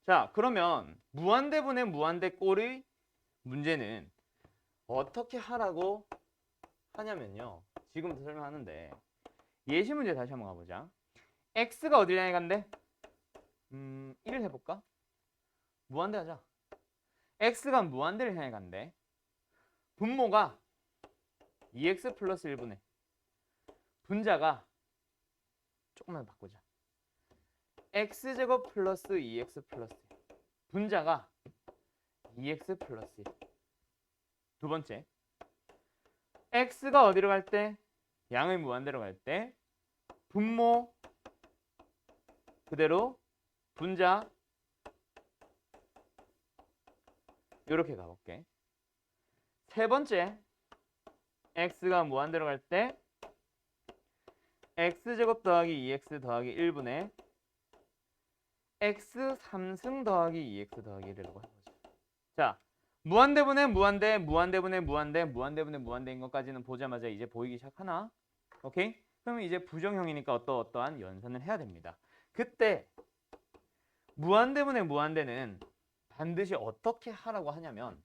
자, 그러면 무한대분의 무한대 꼴의 문제는 어떻게 하라고 하냐면요. 지금부터 설명하는데 예시 문제 다시 한번 가보자. x가 어디를 향해 간대? 1을 해볼까? 무한대 하자. x가 무한대를 향해 간대. 분모가 2x 플러스 1분의 분자가 조금만 바꾸자. x제곱 플러스 2x 플러스 1. 분자가 2x 플러스 1. 두 번째, x가 어디로 갈 때? 양의 무한대로 갈 때 분모 그대로 분자 이렇게 가볼게. 세 번째, x가 무한대로 갈 때 x제곱 더하기 2x 더하기 1분의 x 3승 더하기 2x 더하기 1이라고 해보자. 자, 무한대분의 무한대, 무한대분의 무한대, 무한대분의 무한대인 것까지는 보자마자 이제 보이기 시작하나? 오케이? 그러면 이제 부정형이니까 어떠한 연산을 해야 됩니다. 그때 무한대분의 무한대는 반드시 어떻게 하라고 하냐면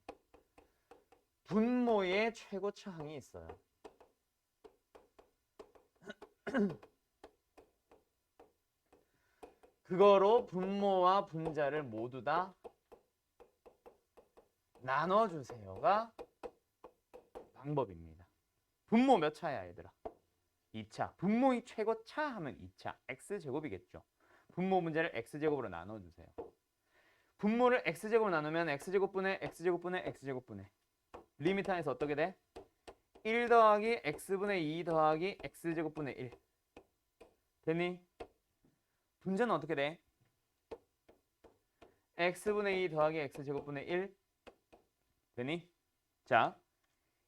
분모의 최고차항이 있어요. 그거로 분모와 분자를 모두 다 나눠주세요가 방법입니다. 분모 몇 차야 얘들아? 2차. 분모의 최고차 하면 2차. x제곱이겠죠. 분모 문제를 x제곱으로 나눠주세요. 분모를 x제곱으로 나누면 x제곱분의 x제곱분의 x제곱분의 리미트 안에서 어떻게 돼? 1 더하기 x분의 2 더하기 x제곱분의 1 되니? 분자는 어떻게 돼? x분의 2 더하기 x제곱분의 1 되니? 자,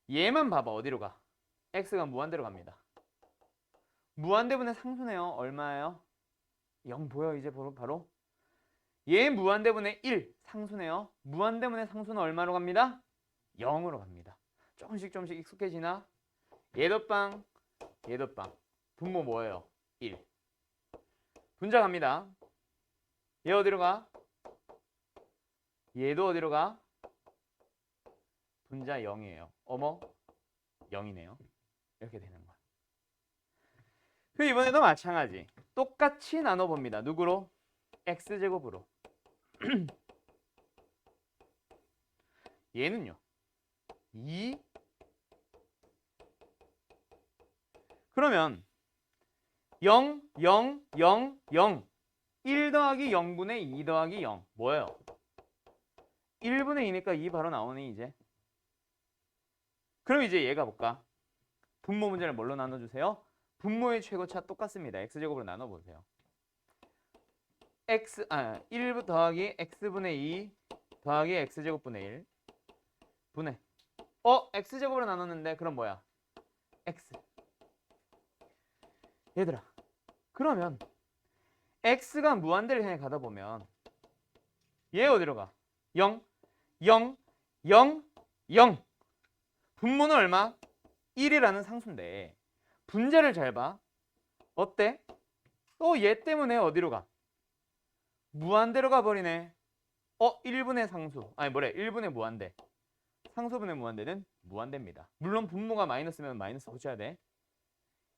얘만 봐봐. 어디로 가? x가 무한대로 갑니다. 무한대분의 상수네요. 얼마예요? 0 보여 이제 바로? 얘 무한대분의 1 상수네요. 무한대분의 상수는 얼마로 갑니다? 0으로 갑니다. 조금씩 익숙해지나? 얘도 빵, 얘도 빵. 분모 뭐예요? 1. 분자 갑니다. 얘 어디로 가? 얘도 어디로 가? 분자 0이에요. 어머? 0이네요. 이렇게 되는 거야. 그 이번에도 마찬가지. 똑같이 나눠봅니다. 누구로? x제곱으로. 얘는요. 2 그러면 0, 0, 0, 0 1 더하기 0분의 2 더하기 0 뭐예요? 1분의 2니까 2 바로 나오네 이제. 그럼 이제 얘가 볼까? 분모 문제를 뭘로 나눠주세요? 분모의 최고차 똑같습니다. x제곱으로 나눠보세요. 1 더하기 x분의 2 더하기 x제곱분의 1 분의 x제곱으로 나눴는데 그럼 뭐야? x. 얘들아 그러면 x가 무한대를 향해 가다 보면 얘 어디로 가? 0, 0, 0, 0 분모는 얼마? 1이라는 상수인데 분자를 잘 봐. 어때? 얘 때문에 어디로 가? 무한대로 가버리네. 1분의 상수. 아니 뭐래? 1분의 무한대. 상수분의 무한대는 무한대입니다. 물론 분모가 마이너스면 마이너스 붙여야 돼.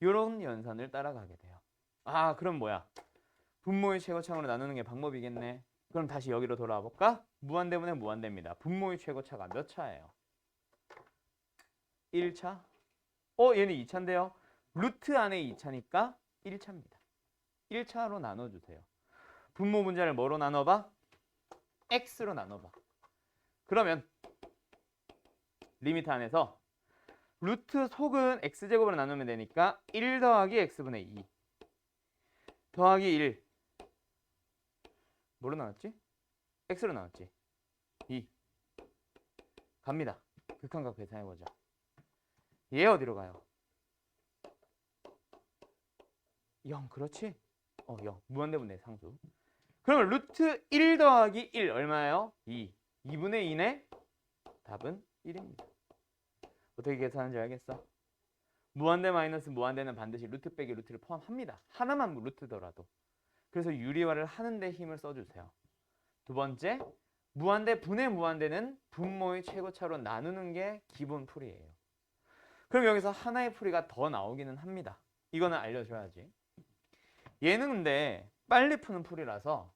이런 연산을 따라가게 돼요. 아 그럼 뭐야? 분모의 최고차로 나누는 게 방법이겠네. 그럼 다시 여기로 돌아와 볼까? 무한대분의 무한대입니다. 분모의 최고차가 몇 차예요? 1차? 얘는 2차인데요. 루트 안에 2차니까 1차입니다. 1차로 나눠주세요. 분모 분자를 뭐로 나눠봐? x로 나눠봐. 그러면 리미트 안에서 루트 속은 x제곱으로 나누면 되니까 1 더하기 x분의 2 더하기 1 뭐로 나왔지? x로 나왔지? 2 갑니다. 극한각 계산해보자. 얘 어디로 가요? 0 그렇지? 0 무한대분의 상수. 그러면 루트 1 더하기 1 얼마예요? 2 2분의 2네? 답은 1입니다. 어떻게 계산하는지 알겠어? 무한대 마이너스 무한대는 반드시 루트 빼기 루트를 포함합니다. 하나만 루트더라도. 그래서 유리화를 하는데 힘을 써주세요. 두 번째, 무한대 분의 무한대는 분모의 최고차로 나누는 게 기본 풀이에요. 그럼 여기서 하나의 풀이가 더 나오기는 합니다. 이거는 알려줘야지. 얘는 근데 빨리 푸는 풀이라서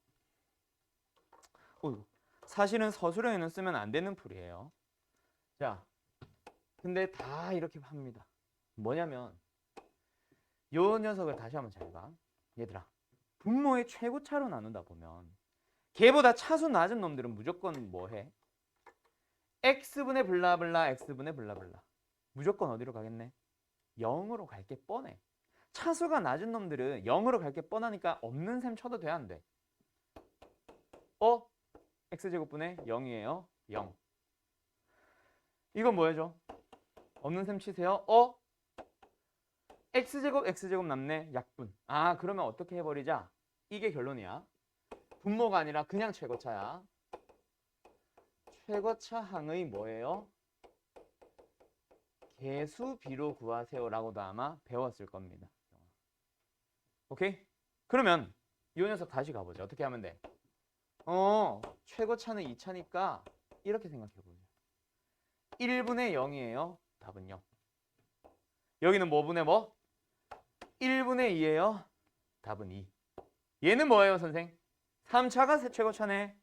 사실은 서술형에는 쓰면 안 되는 풀이에요. 자, 근데 다 이렇게 합니다. 뭐냐면 요 녀석을 다시 한번 잘 봐. 얘들아, 분모의 최고차로 나눈다 보면 걔보다 차수 낮은 놈들은 무조건 뭐 해? x분의 블라블라 x분의 블라블라. 무조건 어디로 가겠네? 0으로 갈 게 뻔해. 차수가 낮은 놈들은 0으로 갈 게 뻔하니까 없는 셈 쳐도 돼, 안 돼? x제곱분의 0이에요. 0. 이건 뭐예요? 없는 셈 치세요. x제곱 남네. 약분. 그러면 어떻게 해버리자? 이게 결론이야. 분모가 아니라 그냥 최고차야. 최고차항의 뭐예요? 개수비로 구하세요라고도 아마 배웠을 겁니다. 오케이? 그러면 이 녀석 다시 가보자. 어떻게 하면 돼? 최고차는 2차니까 이렇게 생각해보자. 1분의 0이에요. 답은 0. 여기는 뭐분의 뭐? 1분의 2예요. 답은 2. 얘는 뭐예요, 선생? 3차가 최고차네.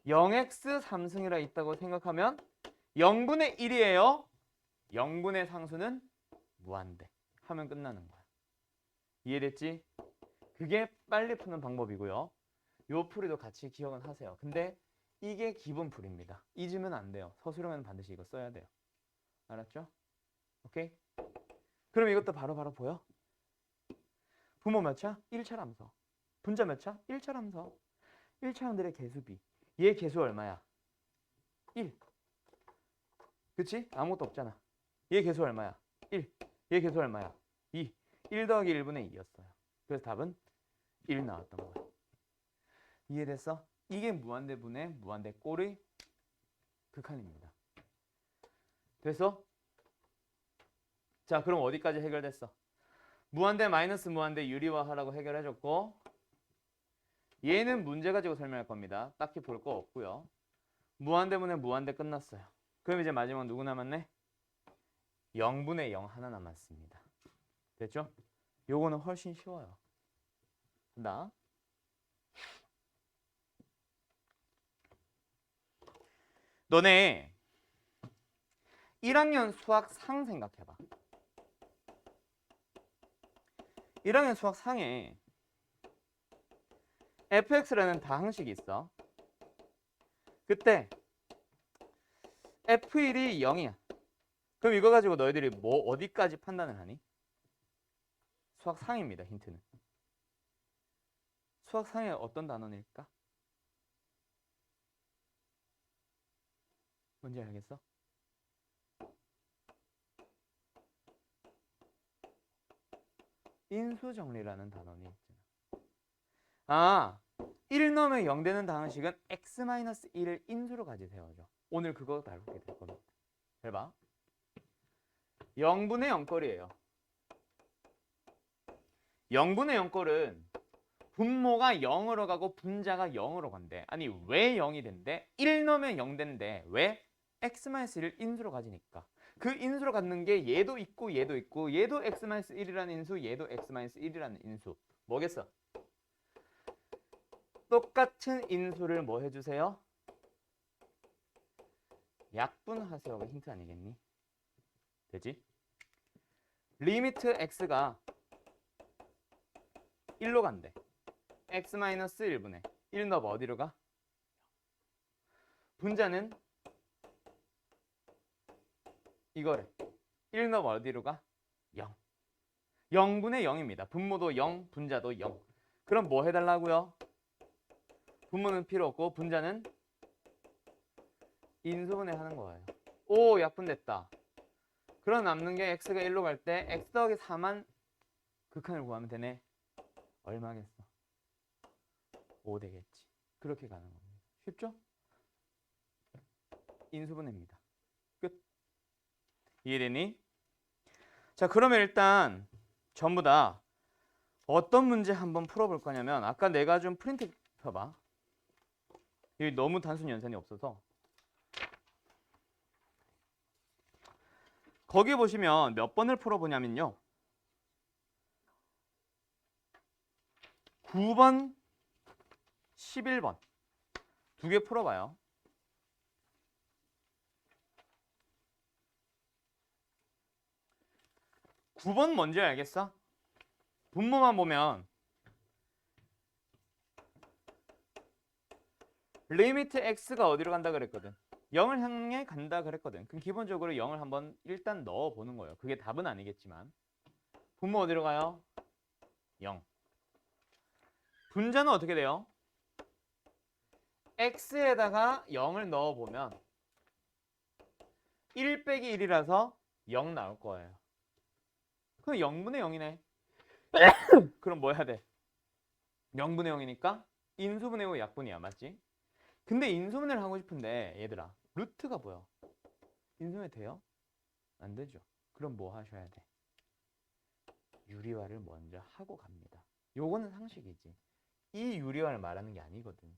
0x 3승이라 있다고 생각하면 0분의 1이에요. 0분의 상수는 무한대. 하면 끝나는 거야. 이해됐지? 그게 빨리 푸는 방법이고요. 요 풀이도 같이 기억은 하세요. 근데 이게 기본 풀입니다. 잊으면 안 돼요. 서술형에는 반드시 이거 써야 돼요. 알았죠? 오케이? 그럼 이것도 바로 보여? 분모 몇 차? 1차람서. 분자 몇 차? 1차람서. 1차항들의 개수비. 얘 개수 얼마야? 1. 그치? 아무것도 없잖아. 얘 개수 얼마야? 1. 얘 개수 얼마야? 2. 1 더하기 1분의 2였어요. 그래서 답은 1 나왔던 거야. 이해됐어? 이게 무한대분의 무한대 꼴의 극한입니다. 됐어? 자, 그럼 어디까지 해결됐어? 무한대 마이너스 무한대 유리화하라고 해결해줬고, 얘는 문제 가지고 설명할 겁니다. 딱히 볼 거 없고요. 무한대분의 무한대 끝났어요. 그럼 이제 마지막 누구 남았네? 0분의 0 하나 남았습니다. 됐죠? 요거는 훨씬 쉬워요. 나 너네 1학년 수학 상 생각해봐. 1학년 수학 상에 fx라는 다항식이 있어. 그때 f1이 0이야. 그럼 이거 가지고 너희들이 뭐 어디까지 판단을 하니? 수학 상입니다. 힌트는. 수학 상에 어떤 단원일까? 뭔지 알겠어? 인수정리라는 단원이 있잖아. 아, 1 넣으면 0 되는 다항식은 x-1을 인수로 가지세워줘. 오늘 그거 다루게 될 겁니다. 잘 봐. 0분의 0꼴이에요. 0분의 0꼴은 분모가 0으로 가고 분자가 0으로 간대. 아니 왜 0이 된대? 1 넣으면 0 된대. 왜? x-1을 인수로 가지니까. 그 인수로 갖는 게 얘도 있고 얘도 있고 얘도 x-1이라는 인수, 얘도 x-1이라는 인수. 뭐겠어? 똑같은 인수를 뭐 해주세요? 약분하세요가 힌트 아니겠니? 되지? 리미트 x가 1로 간대. x-1분의 1 넣어 어디로 가? 분자는 이거래. 1 넣어 어디로 가? 0. 0분의 0입니다. 분모도 0, 분자도 0. 그럼 뭐 해달라고요? 분모는 필요 없고 분자는 인수분해 하는 거예요. 오, 약분됐다. 그럼 남는 게 x가 1로 갈 때 x 더하기 4만 극한을 구하면 되네. 얼마겠어? 5 되겠지. 그렇게 가는 겁니다. 쉽죠? 인수분해입니다. 끝. 이해되니? 자, 그러면 일단 전부 다 어떤 문제 한번 풀어볼 거냐면 아까 내가 좀 프린트 펴봐. 여기 너무 단순 연산이 없어서 거기 보시면 몇 번을 풀어보냐면요. 9번, 11번 두 개 풀어봐요. 9번 뭔지 알겠어? 분모만 보면 리미트 x가 어디로 간다 그랬거든? 0을 향해 간다 그랬거든. 그럼 기본적으로 0을 한번 일단 넣어보는 거예요. 그게 답은 아니겠지만 분모 어디로 가요? 0. 분자는 어떻게 돼요? x에다가 0을 넣어보면 1 빼기 1이라서 0 나올 거예요. 그럼 0분의 0이네. 그럼 뭐 해야 돼? 0분의 0이니까 인수분해 후 약분이야. 맞지? 근데 인수분해를 하고 싶은데 얘들아 루트가 보여. 인수분해 돼요? 안 되죠. 그럼 뭐 하셔야 돼? 유리화를 먼저 하고 갑니다. 요거는 상식이지. 이 유리화를 말하는 게 아니거든.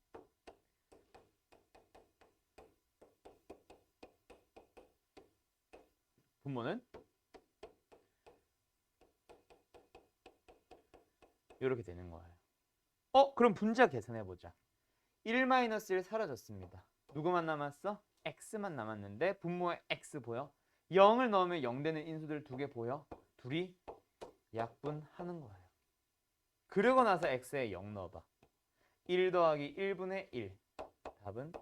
분모는 이렇게 되는 거예요. 그럼 분자 계산해보자. 1-1 사라졌습니다. 누구만 남았어? x만 남았는데 분모에 x 보여? 0을 넣으면 0 되는 인수들 두 개 보여? 둘이 약분하는 거예요. 그러고 나서 x에 0 넣어봐. 1 더하기 1분의 1. 답은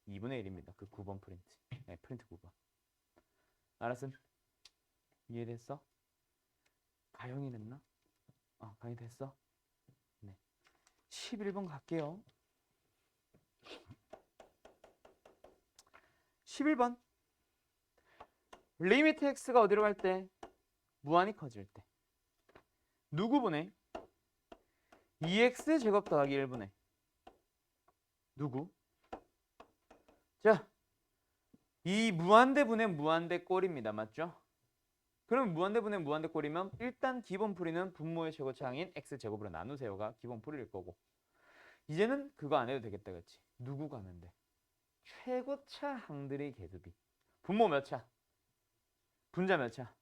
2분의 1입니다. 그 9번 프린트. 네, 프린트 9번. 알았음? 이해됐어? 가영이 됐나? 가영이 됐어? 네. 11번 갈게요. 11번. 리미트 x가 어디로 갈 때? 무한히 커질 때. 누구 분해? 2x 제곱 더하기 1분의 누구? 자, 이 무한대분의 무한대꼴입니다. 맞죠? 그럼 무한대분의 무한대꼴이면 일단 기본 풀이는 분모의 최고차항인 x제곱으로 나누세요가 기본 풀이일 거고 이제는 그거 안 해도 되겠다. 그렇지? 누구 가면 돼? 최고차 항들의 계수비. 분모 몇 차? 분자 몇 차?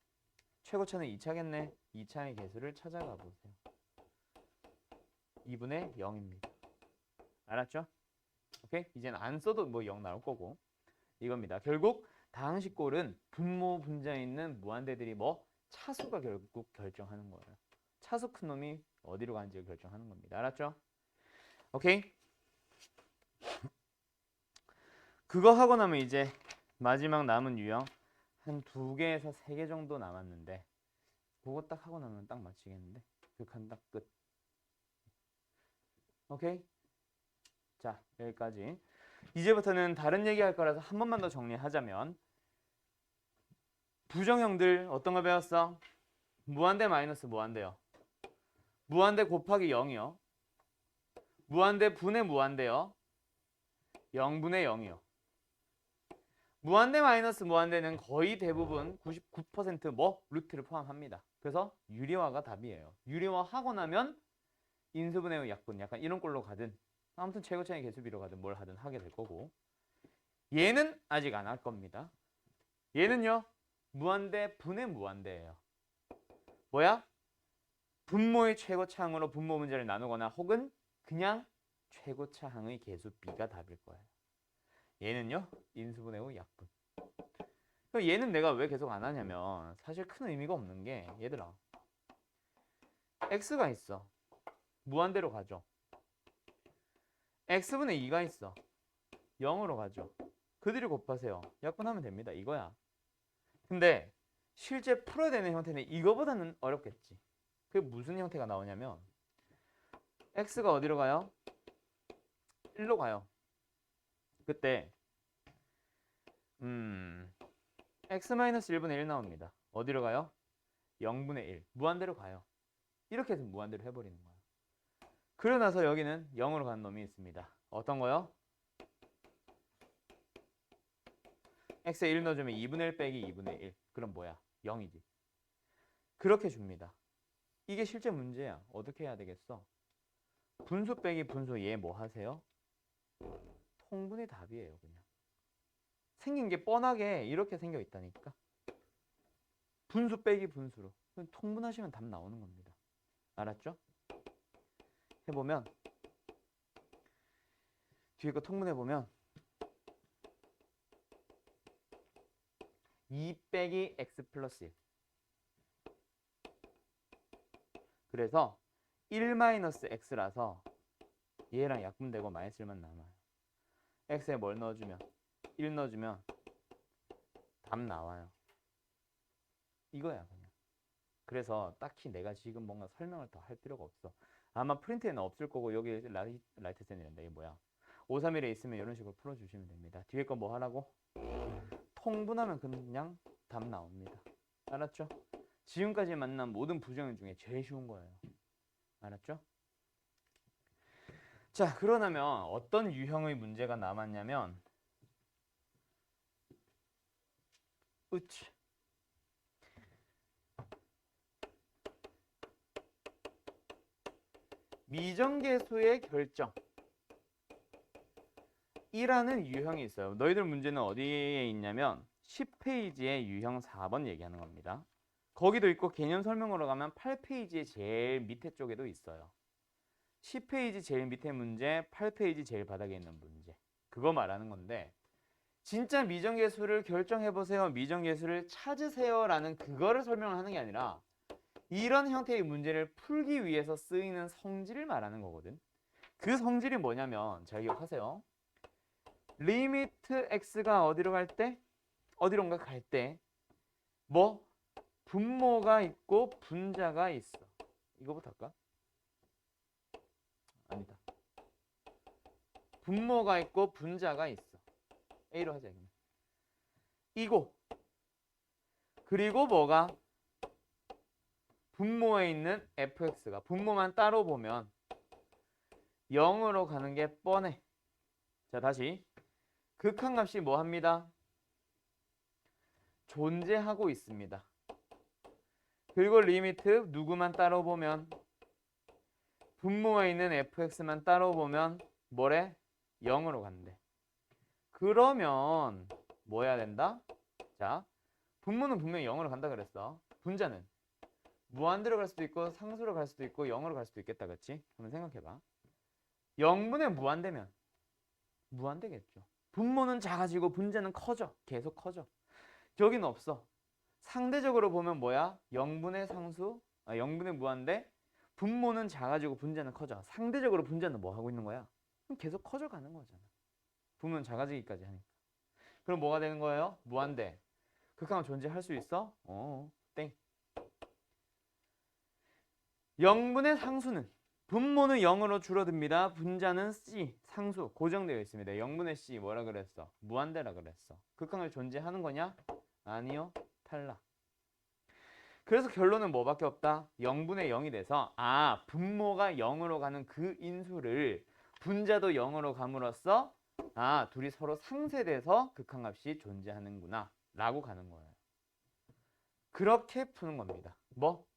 최고차는 2차겠네. 2차의 계수를 찾아가 보세요. 2분의 0입니다. 알았죠? 오케이? 이제는 안 써도 뭐 0 나올 거고 이겁니다. 결국 다항식꼴은 분모 분자에 있는 무한대들이 뭐 차수가 결국 결정하는 거예요. 차수 큰 놈이 어디로 가는지를 결정하는 겁니다. 알았죠? 오케이? 그거 하고 나면 이제 마지막 남은 유형 한 2개에서 3개 정도 남았는데 그거 딱 하고 나면 딱 마치겠는데 극한 딱 끝. 오케이? 자, 여기까지. 이제부터는 다른 얘기할 거라서 한 번만 더 정리하자면 부정형들 어떤 거 배웠어? 무한대 마이너스 무한대요. 무한대 곱하기 0이요. 무한대 분의 무한대요. 0분의 0이요. 무한대 마이너스 무한대는 거의 대부분 99% 루트를 포함합니다. 그래서 유리화가 답이에요. 유리화 하고 나면 인수분해 약분 약간 이런 꼴로 가든 아무튼 최고차의 개수비로 가든 뭘 하든 하게 될 거고 얘는 아직 안 할 겁니다. 얘는요. 무한대 분의 무한대예요. 뭐야? 분모의 최고차항으로 분모 문제를 나누거나 혹은 그냥 최고차항의 개수 b가 답일 거예요. 얘는요. 인수분해 후 약분. 그럼 얘는 내가 왜 계속 안 하냐면 사실 큰 의미가 없는 게 얘들아 x가 있어. 무한대로 가죠. x분의 2가 있어. 0으로 가죠. 그들이 곱하세요. 약분하면 됩니다. 이거야. 근데 실제 풀어야 되는 형태는 이거보다는 어렵겠지. 그게 무슨 형태가 나오냐면 x가 어디로 가요? 1로 가요. 그때 x-1분의 1 나옵니다. 어디로 가요? 0분의 1. 무한대로 가요. 이렇게 해서 무한대로 해버리는 거야. 그러고 나서 여기는 0으로 가는 놈이 있습니다. 어떤 거요? x에 1 넣어주면 2분의 1 빼기 2분의 1. 그럼 뭐야? 0이지. 그렇게 줍니다. 이게 실제 문제야. 어떻게 해야 되겠어? 분수 빼기 분수 얘 뭐 하세요? 통분의 답이에요. 그냥. 생긴 게 뻔하게 이렇게 생겨 있다니까. 분수 빼기 분수로. 통분하시면 답 나오는 겁니다. 알았죠? 해보면 뒤에 거 통분해보면 2 빼기 x 플러스 1. 그래서 1 마이너스 x라서 얘랑 약분되고 마이너스 1만 남아요. x에 뭘 넣어주면 1 넣어주면 답 나와요. 이거야 그냥. 그래서 딱히 내가 지금 뭔가 설명을 더 할 필요가 없어. 아마 프린트에는 없을 거고 여기 라이트 센이란다. 이게 뭐야? 531에 있으면 이런 식으로 풀어주시면 됩니다. 뒤에 거 뭐 하라고? 통분하면 그냥 답 나옵니다. 알았죠? 지금까지 만난 모든 부정형 중에 제일 쉬운 거예요. 알았죠? 자, 그러면 어떤 유형의 문제가 남았냐면 으치. 미정계수의 결정 이라는 유형이 있어요. 너희들 문제는 어디에 있냐면 10페이지에 유형 4번 얘기하는 겁니다. 거기도 있고 개념 설명으로 가면 8페이지의 제일 밑에 쪽에도 있어요. 10페이지 제일 밑에 문제, 8페이지 제일 바닥에 있는 문제. 그거 말하는 건데 진짜 미정계수를 결정해보세요. 미정계수를 찾으세요. 라는 그거를 설명을 하는 게 아니라 이런 형태의 문제를 풀기 위해서 쓰이는 성질을 말하는 거거든. 그 성질이 뭐냐면 잘 기억하세요. 리미트 x가 어디로 갈 때? 어디론가 갈 때 뭐? 분모가 있고 분자가 있어. 이거부터 할까? 아니다. 분모가 있고 분자가 있어. A로 하자. 이거. 그리고 뭐가? 분모에 있는 fx가 분모만 따로 보면 0으로 가는 게 뻔해. 자, 다시. 극한값이 뭐 합니다? 존재하고 있습니다. 그리고 리미트 누구만 따로 보면 분모에 있는 fx만 따로 보면 뭐래? 0으로 간대. 그러면 뭐 해야 된다? 자, 분모는 분명히 0으로 간다 그랬어. 분자는 무한대로 갈 수도 있고 상수로 갈 수도 있고 0으로 갈 수도 있겠다. 그치? 한번 생각해봐. 0분의 무한대면 무한대겠죠. 분모는 작아지고 분자는 커져. 계속 커져. 여기는 없어. 상대적으로 보면 뭐야? 0분의 상수, 0분의 무한대, 분모는 작아지고 분자는 커져. 상대적으로 분자는 뭐 하고 있는 거야? 계속 커져가는 거잖아. 분모는 작아지기까지 하니까. 그럼 뭐가 되는 거예요? 무한대. 극한은 존재할 수 있어? 땡. 0분의 상수는 분모는 0으로 줄어듭니다. 분자는 C, 상수, 고정되어 있습니다. 0분의 C 뭐라 그랬어? 무한대라 그랬어. 극한을 존재하는 거냐? 아니요. 탈락. 그래서 결론은 뭐밖에 없다? 0분의 0이 돼서 분모가 0으로 가는 그 인수를 분자도 0으로 감으로써 둘이 서로 상쇄돼서 극한값이 존재하는구나 라고 가는 거예요. 그렇게 푸는 겁니다. 뭐?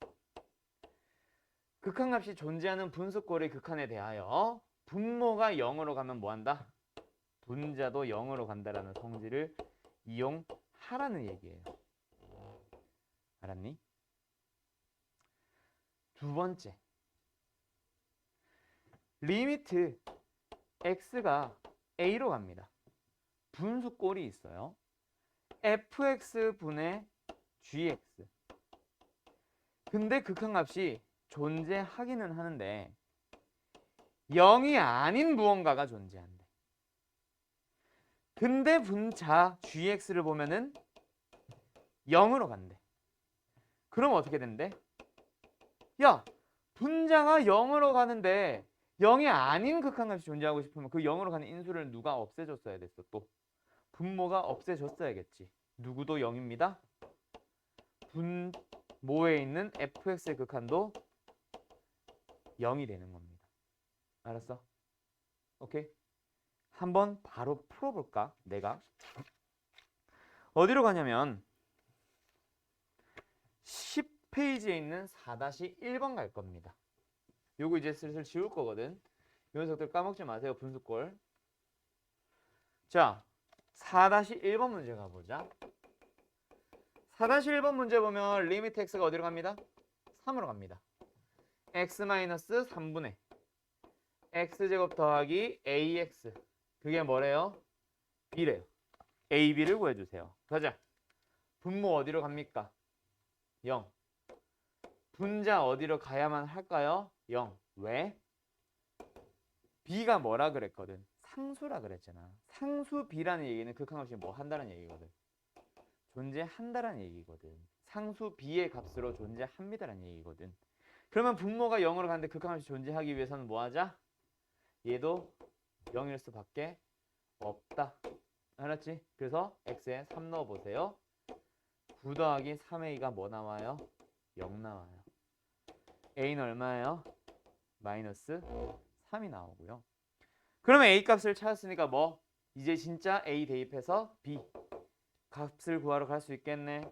극한값이 존재하는 분수꼴의 극한에 대하여 분모가 0으로 가면 뭐한다? 분자도 0으로 간다라는 성질을 이용하라는 얘기예요. 알았니? 두 번째, 리미트 x가 a로 갑니다. 분수꼴이 있어요. fx분의 gx. 근데 극한값이 존재하기는 하는데 0이 아닌 무언가가 존재한대. 근데 분자 gx를 보면은 0으로 간대. 그럼 어떻게 된대? 야, 분자가 0으로 가는데 0이 아닌 극한값이 존재하고 싶으면 그 0으로 가는 인수를 누가 없애줬어야 됐어? 또 분모가 없애줬어야겠지. 누구도 0입니다. 분모에 있는 fx의 극한도 0이 되는 겁니다. 알았어? 오케이? 한번 바로 풀어볼까? 내가 어디로 가냐면 10페이지에 있는 4-1번 갈 겁니다. 요거 이제 슬슬 지울 거거든. 이 녀석들 까먹지 마세요. 분수꼴. 자, 4-1번 문제 가보자. 4-1번 문제 보면 리미트 x가 어디로 갑니다? 3으로 갑니다. x-3분의 x제곱 더하기 ax. 그게 뭐래요? b래요. a, b를 구해주세요. 가자. 분모 어디로 갑니까? 0. 분자 어디로 가야만 할까요? 0. 왜? b가 뭐라 그랬거든? 상수라 그랬잖아. 상수 b라는 얘기는 극한값이 뭐 한다는 얘기거든. 존재한다는 얘기거든. 상수 b의 값으로 존재합니다라는 얘기거든. 그러면 분모가 0으로 가는데 극한값이 존재하기 위해서는 뭐 하자? 얘도 0일 수밖에 없다. 알았지? 그래서 x에 3 넣어보세요. 9 더하기 3a가 뭐 나와요? 0 나와요. a는 얼마예요? 마이너스 3이 나오고요. 그러면 a 값을 찾았으니까 뭐? 이제 진짜 a 대입해서 b 값을 구하러 갈 수 있겠네.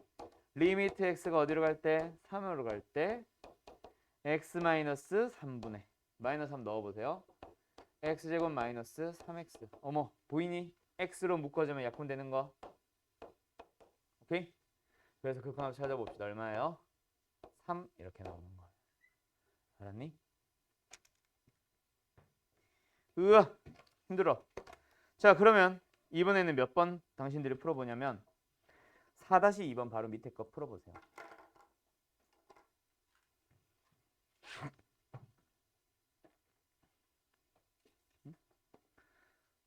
리미트 x가 어디로 갈 때? 3으로 갈 때 x 마이너스 3분의 마이너스 3 넣어보세요. x제곱 마이너스 3x. 어머, 보이니? x로 묶어주면 약분되는 거. 오케이? 그래서 극한값 찾아봅시다. 얼마예요? 3 이렇게 나오는 거예요. 알았니? 으아, 힘들어. 자, 그러면 이번에는 몇 번 당신들이 풀어보냐면 4-2번 바로 밑에 거 풀어보세요.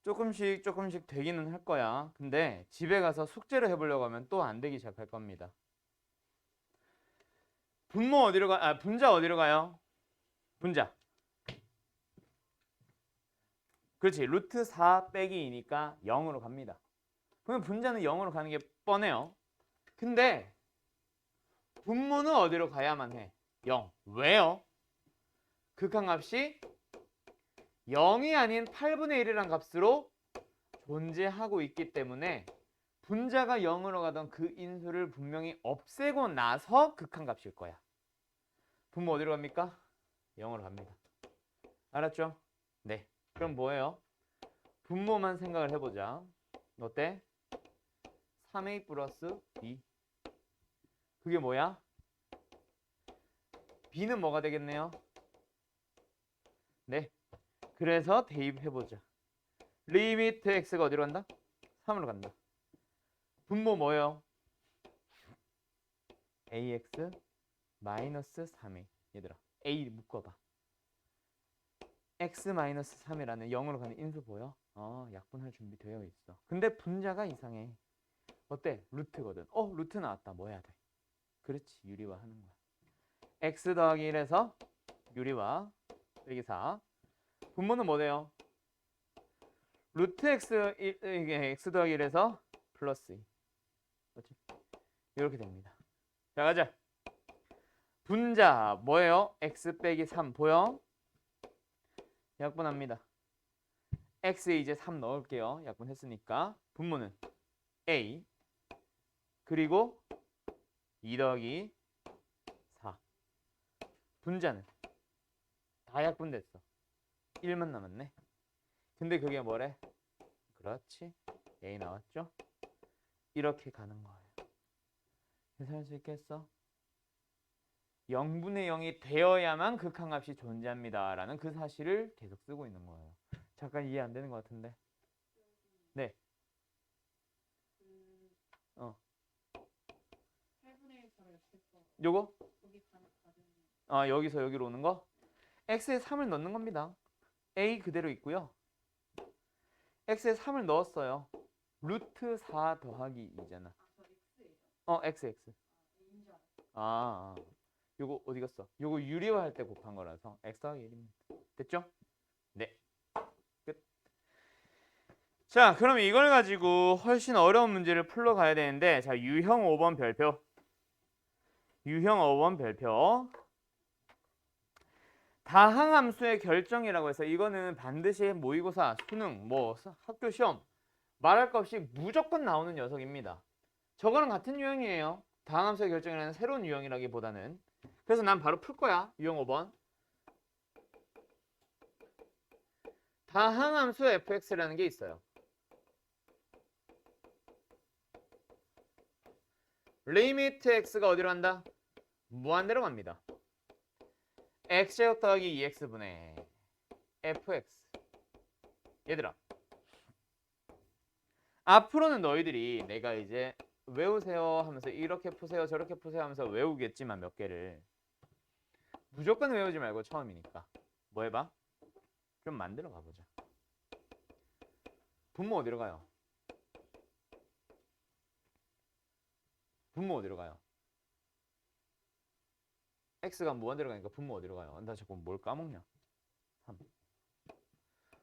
조금씩 되기는 할 거야. 근데 집에 가서 숙제를 해보려고 하면 또 안 되기 시작할 겁니다. 분모 어디로 분자 어디로 가요? 분자. 그렇지. 루트 4 빼기 2니까 0으로 갑니다. 그러면 분자는 0으로 가는 게 뻔해요. 근데 분모는 어디로 가야만 해? 0. 왜요? 극한값이 0이 아닌 8분의 1이란 값으로 존재하고 있기 때문에 분자가 0으로 가던 그 인수를 분명히 없애고 나서 극한값일 거야. 분모 어디로 갑니까? 0으로 갑니다. 알았죠? 네. 그럼 뭐예요? 분모만 생각을 해보자. 어때? 3a 플러스 b. 그게 뭐야? b는 뭐가 되겠네요? 네. 그래서 대입해보자. 리미트 x가 어디로 간다? 3으로 간다. 분모 뭐예요? ax 마이너스 3a. 얘들아. A 묶어봐. x-3이라는 0으로 가는 인수 보여? 약분할 준비 되어 있어. 근데 분자가 이상해. 어때? 루트거든. 루트 나왔다. 뭐 해야 돼? 그렇지. 유리화 하는 거야. x 더하기 1에서 유리화 빼기 4. 분모는 뭐 돼요? 루트 x 이게 x 더하기 1에서 플러스 2. 그렇지? 이렇게 됩니다. 자, 가자. 분자 뭐예요? x 빼기 3 보여? 약분합니다. x에 이제 3 넣을게요. 약분했으니까. 분모는 a 그리고 2 더하기 4. 분자는 다 약분됐어. 1만 남았네. 근데 그게 뭐래? 그렇지. a 나왔죠? 이렇게 가는 거예요. 계산할 수 있겠어? 0분의 0이 되어야만 극한값이 존재합니다. 라는 그 사실을 계속 쓰고 있는 거예요. 잠깐 이해 안 되는 것 같은데. 네. 8분의 1처럼 했어. 요거? 여기 가는 여기서 여기로 오는 거? x에 3을 넣는 겁니다. a 그대로 있고요. x에 3을 넣었어요. 루트 4 더하기 2잖아. 저 x예요. x. A인 줄 알았어. 요거 어디 갔어? 요거 유리화할 때 곱한 거라서 x 더하기 1입니다. 됐죠? 네. 끝. 자, 그럼 이걸 가지고 훨씬 어려운 문제를 풀러 가야 되는데, 자, 유형 5번 별표. 유형 5번 별표. 다항함수의 결정이라고 해서 이거는 반드시 모의고사, 수능, 뭐 학교 시험 말할 것 없이 무조건 나오는 녀석입니다. 저거랑 같은 유형이에요. 다항함수의 결정이라는 새로운 유형이라기보다는. 그래서 난 바로 풀 거야. 유형 5번. 다항함수 fx라는 게 있어요. 리미트 x가 어디로 간다? 무한대로 갑니다. x제곱 더하기 2x분의 fx. 얘들아, 앞으로는 너희들이 내가 이제 외우세요 하면서 이렇게 푸세요 저렇게 푸세요 하면서 외우겠지만 몇 개를 무조건 외우지 말고 처음이니까 뭐 해봐? 좀 만들어 가보자. 분모 어디로 가요? 분모 어디로 가요? x가 무한대로 가니까 분모 어디로 가요? 나 자꾸 뭘 까먹냐? 3.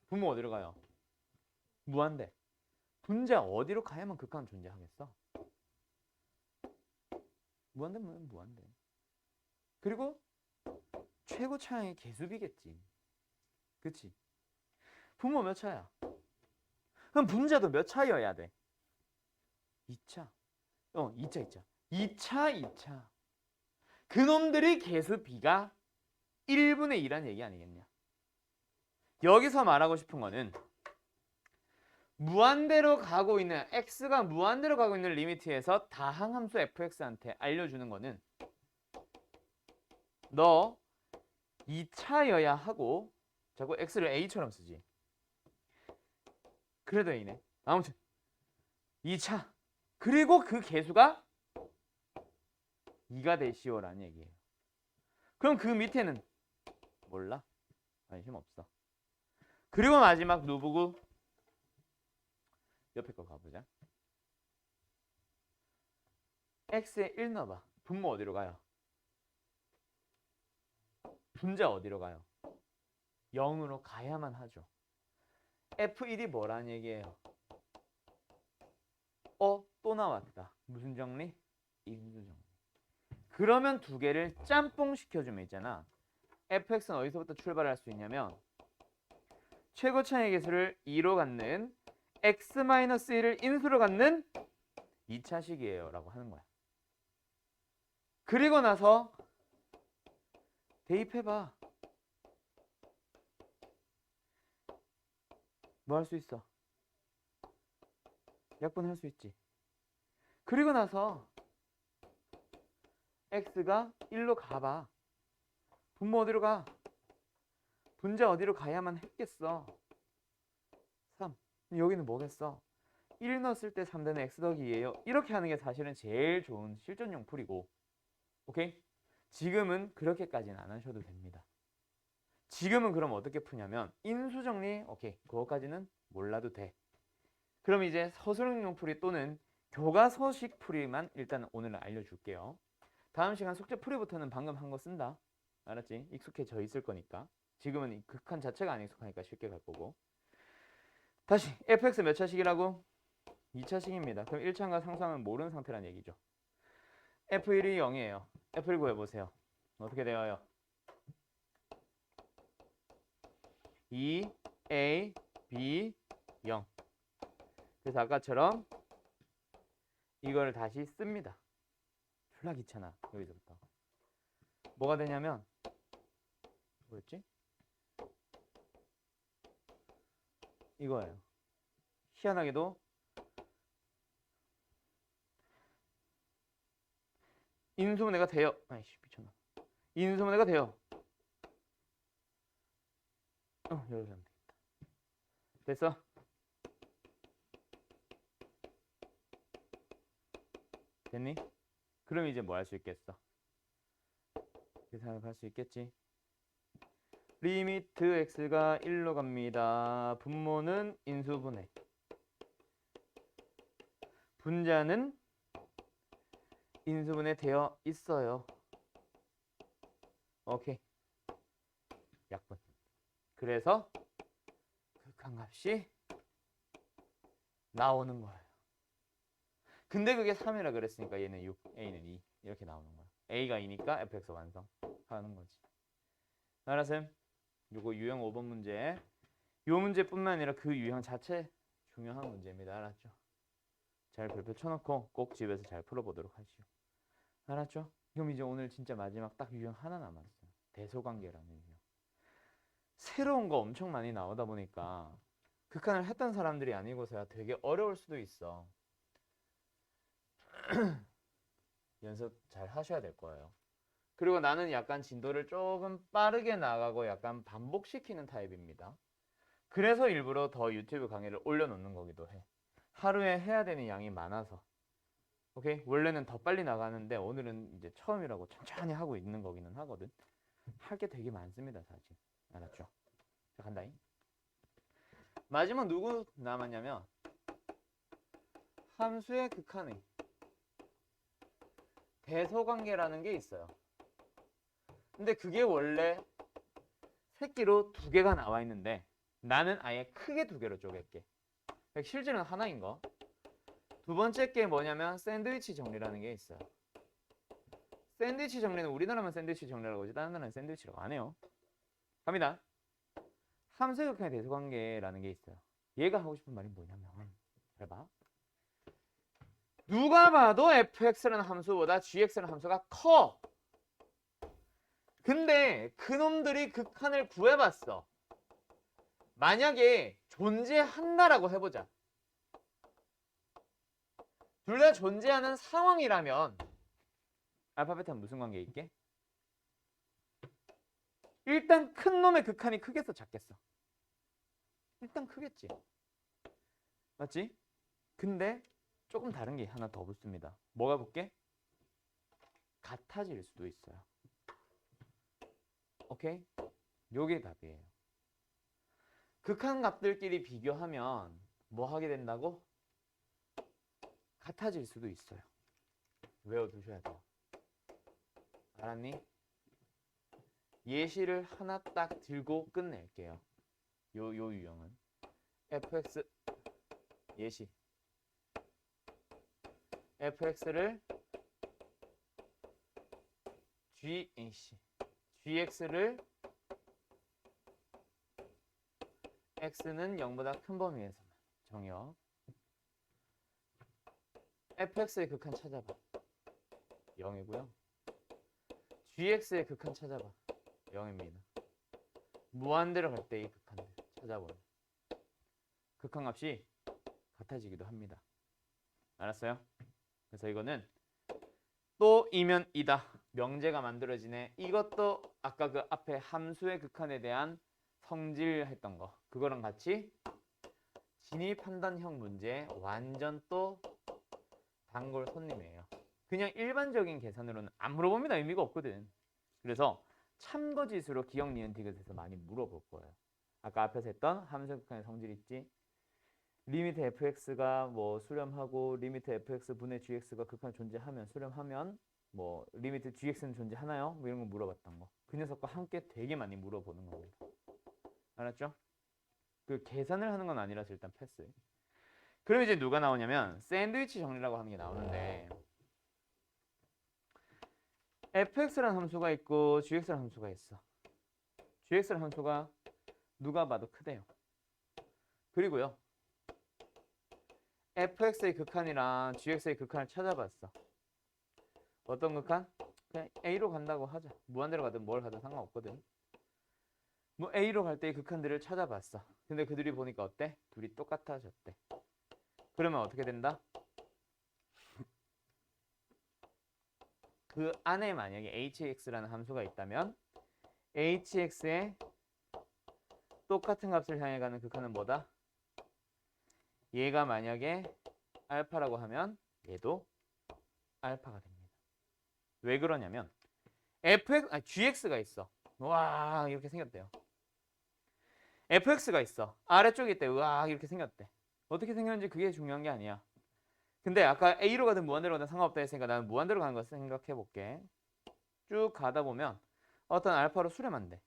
분모 어디로 가요? 무한대. 분자 어디로 가야만 극한 존재하겠어? 무한대면 무한대. 그리고 최고 차량의 개수비겠지. 그치? 분모 몇 차야? 그럼 분자도 몇 차여야 돼? 2차. 2차. 2차. 그놈들이 개수비가 1분의 2란 얘기 아니겠냐? 여기서 말하고 싶은 거는 무한대로 가고 있는 x가 무한대로 가고 있는 리미트에서 다항함수 fx한테 알려주는 거는 너 2차여야 하고 자꾸 x를 a처럼 쓰지. 그래도 a네. 아무튼 2차. 그리고 그 개수가 2가 되시오라는 얘기예요. 그럼 그 밑에는 몰라. 관심 없어. 그리고 마지막 누구고? 옆에 거 가보자. x에 1 넣어봐. 분모 어디로 가요? 분자 어디로 가요? 0으로 가야만 하죠. f1이 뭐라는 얘기예요? 또 나왔다. 무슨 정리? 인수 정리. 그러면 두 개를 짬뽕 시켜주면 있잖아. fx는 어디서부터 출발할 수 있냐면 최고 차의 개수를 2로 갖는 x-1을 인수로 갖는 2차식이에요 라고 하는 거야. 그리고 나서 대입해봐. 뭐 할 수 있어? 약분할 수 있지. 그리고 나서 x가 1로 가봐. 분모 어디로 가? 분자 어디로 가야만 했겠어? 3. 여기는 뭐겠어? 1 넣었을 때 3되는 x 더하기 2예요. 이렇게 하는 게 사실은 제일 좋은 실전용 풀이고. 오케이? 지금은 그렇게까지는 안 하셔도 됩니다. 지금은 그럼 어떻게 푸냐면 인수정리 오케이 그거까지는 몰라도 돼. 그럼 이제 서술응용 풀이 또는 교과서식 풀이만 일단 오늘은 알려줄게요. 다음 시간 숙제 풀이부터는 방금 한 거 쓴다. 알았지? 익숙해져 있을 거니까. 지금은 이 극한 자체가 안 익숙하니까 쉽게 갈 거고. 다시 fx 몇 차식이라고? 2차식입니다. 그럼 1차과 상수항은 모르는 상태란 얘기죠. f1이 0이에요. f1 구해보세요. 어떻게 되어요? 2, a, b, 0. 그래서 아까처럼 이걸 다시 씁니다. 졸라 귀찮아. 여기서부터. 뭐가 되냐면 뭐였지? 이거예요. 희한하게도 인수분해가 돼요. 아이씨 미쳤나. 인수분해가 돼요. 이렇게 하면 되겠다. 됐어? 됐니? 그럼 이제 뭐 할 수 있겠어? 계산을 할 수 있겠지? 리미트 x가 1로 갑니다. 분모는 인수분해. 분자는 인수분해 되어 있어요. 오케이. 약분. 그래서 극한값이 나오는 거예요. 근데 그게 3이라 그랬으니까 얘는 6, A는 2 이렇게 나오는 거야. A가 2니까 fx 완성하는 거지. 알았어요? 요거 유형 5번 문제. 요 문제뿐만 아니라 그 유형 자체 중요한 문제입니다. 알았죠? 잘 별표 쳐놓고 꼭 집에서 잘 풀어보도록 하시오. 알았죠? 그럼 이제 오늘 진짜 마지막 딱 유형 하나 남았어요. 대소관계라는 유형. 새로운 거 엄청 많이 나오다 보니까 극한을 했던 사람들이 아니고서야 되게 어려울 수도 있어. 연습 잘 하셔야 될 거예요. 그리고 나는 약간 진도를 조금 빠르게 나가고 약간 반복시키는 타입입니다. 그래서 일부러 더 유튜브 강의를 올려놓는 거기도 해. 하루에 해야 되는 양이 많아서. 오케이? 원래는 더 빨리 나가는데 오늘은 이제 처음이라고 천천히 하고 있는 거기는 하거든. 할 게 되게 많습니다, 사실. 알았죠? 자, 간다잉. 마지막 누구 남았냐면 함수의 극한의 대소관계라는 게 있어요. 근데 그게 원래 새끼로 2개가 나와 있는데 나는 아예 크게 2개로 쪼갤게. 실제는 하나인 거. 두 번째 게 뭐냐면 샌드위치 정리라는 게 있어요. 샌드위치 정리는 우리나라만 샌드위치 정리라고 하지 다른 나라는 샌드위치라고 안 해요. 갑니다. 함수의 극한의 대소관계라는 게 있어요. 얘가 하고 싶은 말이 뭐냐면 잘 봐. 누가 봐도 fx라는 함수보다 gx라는 함수가 커. 근데 그놈들이 극한을 구해봤어. 만약에 존재한다라고 해보자. 둘 다 존재하는 상황이라면 알파벳은 무슨 관계 있게? 일단 큰 놈의 극한이 크겠어 작겠어? 일단 크겠지. 맞지? 근데 조금 다른 게 하나 더 붙습니다. 뭐가 붙게? 같아질 수도 있어요. 오케이? 요게 답이에요. 극한 값들끼리 비교하면 뭐 하게 된다고? 같아질 수도 있어요. 외워두셔야 돼요. 알았니? 예시를 하나 딱 들고 끝낼게요. 요 유형은 fx 예시 fx를 gx를 x는 0보다 큰 범위에서만 정의어. fx의 극한 찾아봐. 0이고요. gx의 극한 찾아봐. 0입니다. 무한대로 갈 때 이 극한들 찾아보면 극한값이 같아지기도 합니다. 알았어요? 그래서 이거는 또 이면 이다. 명제가 만들어지네. 이것도 아까 그 앞에 함수의 극한에 대한 성질했던 거 그거랑 같이 진위 판단형 문제 완전 또 단골 손님이에요. 그냥 일반적인 계산으로는 안 물어봅니다. 의미가 없거든. 그래서 참고지수로 기억, 니은, 디귿에서 많이 물어볼 거예요. 아까 앞에서 했던 함수 극한의 성질 있지? 리미트 fx가 뭐 수렴하고 리미트 fx 분의 gx가 극한에 존재하면 수렴하면 뭐 리미트 gx는 존재하나요? 뭐 이런 거 물어봤던 거. 그 녀석과 함께 되게 많이 물어보는 겁니다. 알았죠? 그 계산을 하는 건 아니라서 일단 패스. 그럼 이제 누가 나오냐면 샌드위치 정리라고 하는 게 나오는데 fx라는 함수가 있고 gx라는 함수가 있어. gx라는 함수가 누가 봐도 크대요. 그리고요. fx의 극한이랑 gx의 극한을 찾아봤어. 어떤 극한? 그냥 a로 간다고 하자. 무한대로 가든 뭘 하든 상관없거든. 뭐 a로 갈 때의 극한들을 찾아봤어. 근데 그들이 보니까 어때? 둘이 똑같아졌대. 그러면 어떻게 된다? 그 안에 만약에 hx라는 함수가 있다면 hx의 똑같은 값을 향해 가는 극한은 뭐다? 얘가 만약에 알파라고 하면 얘도 알파가 됩니다. 왜 그러냐면 gx가 있어. 와 이렇게 생겼대요. fx가 있어. 아래쪽에 있대. 와 이렇게 생겼대. 어떻게 생겼는지 그게 중요한 게 아니야. 근데 아까 a로 가든 무한대로 가든 상관없다 했으니까 나는 무한대로 가는 거 생각해 볼게. 쭉 가다 보면 어떤 알파로 수렴한대.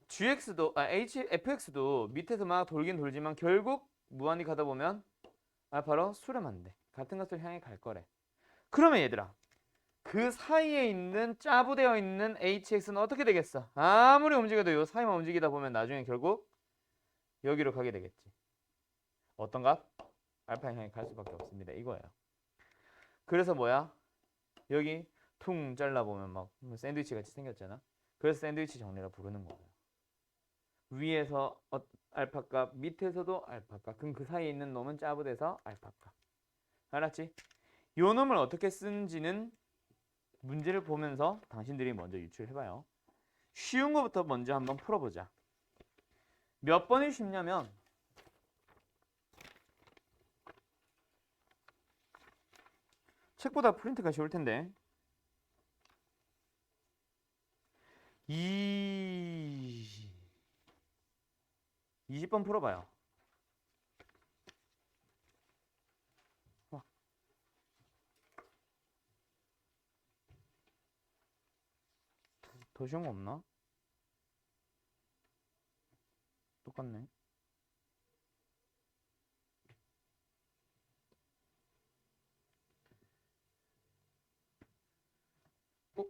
fx도 밑에서 막 돌긴 돌지만 결국 무한히 가다 보면 알파로 수렴한대. 같은 것을 향해 갈 거래. 그러면 얘들아, 그 사이에 있는 짜부되어 있는 hx는 어떻게 되겠어? 아무리 움직여도 요 사이만 움직이다 보면 나중에 결국 여기로 가게 되겠지. 어떤 값? 알파 향해 갈 수밖에 없습니다. 이거예요. 그래서 뭐야? 여기 퉁 잘라보면 막 샌드위치 같이 생겼잖아. 그래서 샌드위치 정리라 부르는 거예요. 위에서 알파값, 밑에서도 알파값. 그럼 그 사이에 있는 놈은 짜부돼서 알파값. 알았지? 요 놈을 어떻게 쓰는지는 문제를 보면서 당신들이 먼저 유출해봐요. 쉬운 거부터 먼저 한번 풀어보자. 몇 번이 쉽냐면 책보다 프린트가 쉬울 텐데 20번 풀어봐요. 더 쉬운 거 없나? 똑같네. 어?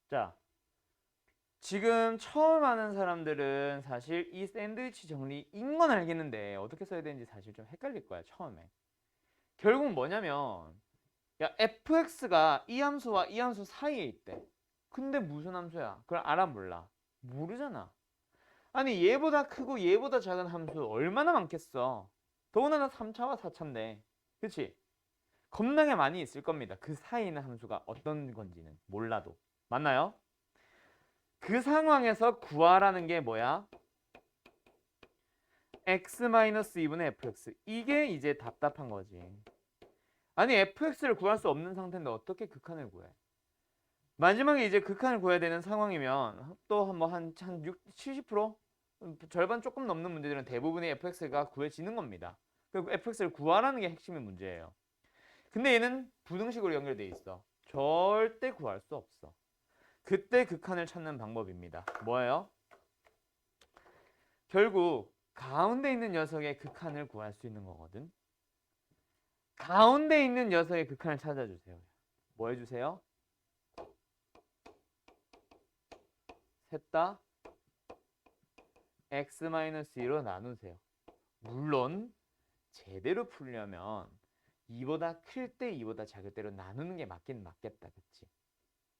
자, 지금 처음 하는 사람들은 사실 이 샌드위치 정리인 건 알겠는데 어떻게 써야 되는지 사실 좀 헷갈릴 거야, 처음에. 결국 뭐냐면 야, fx가 이 함수와 이 함수 사이에 있대. 근데 무슨 함수야? 그걸 알아 몰라? 모르잖아. 아니 얘보다 크고 얘보다 작은 함수 얼마나 많겠어. 더군다나 3차와 4차인데. 그치? 겁나게 많이 있을 겁니다. 그 사이에 있는 함수가 어떤 건지는 몰라도. 맞나요? 그 상황에서 구하라는 게 뭐야? x-2분의 fx. 이게 이제 답답한 거지. 아니 fx를 구할 수 없는 상태인데 어떻게 극한을 구해? 마지막에 이제 극한을 구해야 되는 상황이면 또 한 70%? 절반 조금 넘는 문제들은 대부분의 fx가 구해지는 겁니다. 그리고 fx를 구하라는 게 핵심의 문제예요. 근데 얘는 부등식으로 연결돼 있어. 절대 구할 수 없어. 그때 극한을 찾는 방법입니다. 뭐예요? 결국 가운데 있는 녀석의 극한을 구할 수 있는 거거든. 가운데 있는 녀석의 극한을 찾아주세요. 뭐 해주세요? 셋 다 x-2로 나누세요. 물론 제대로 풀려면 2보다 클 때 2보다 작을 때로 나누는 게 맞긴 맞겠다. 그치?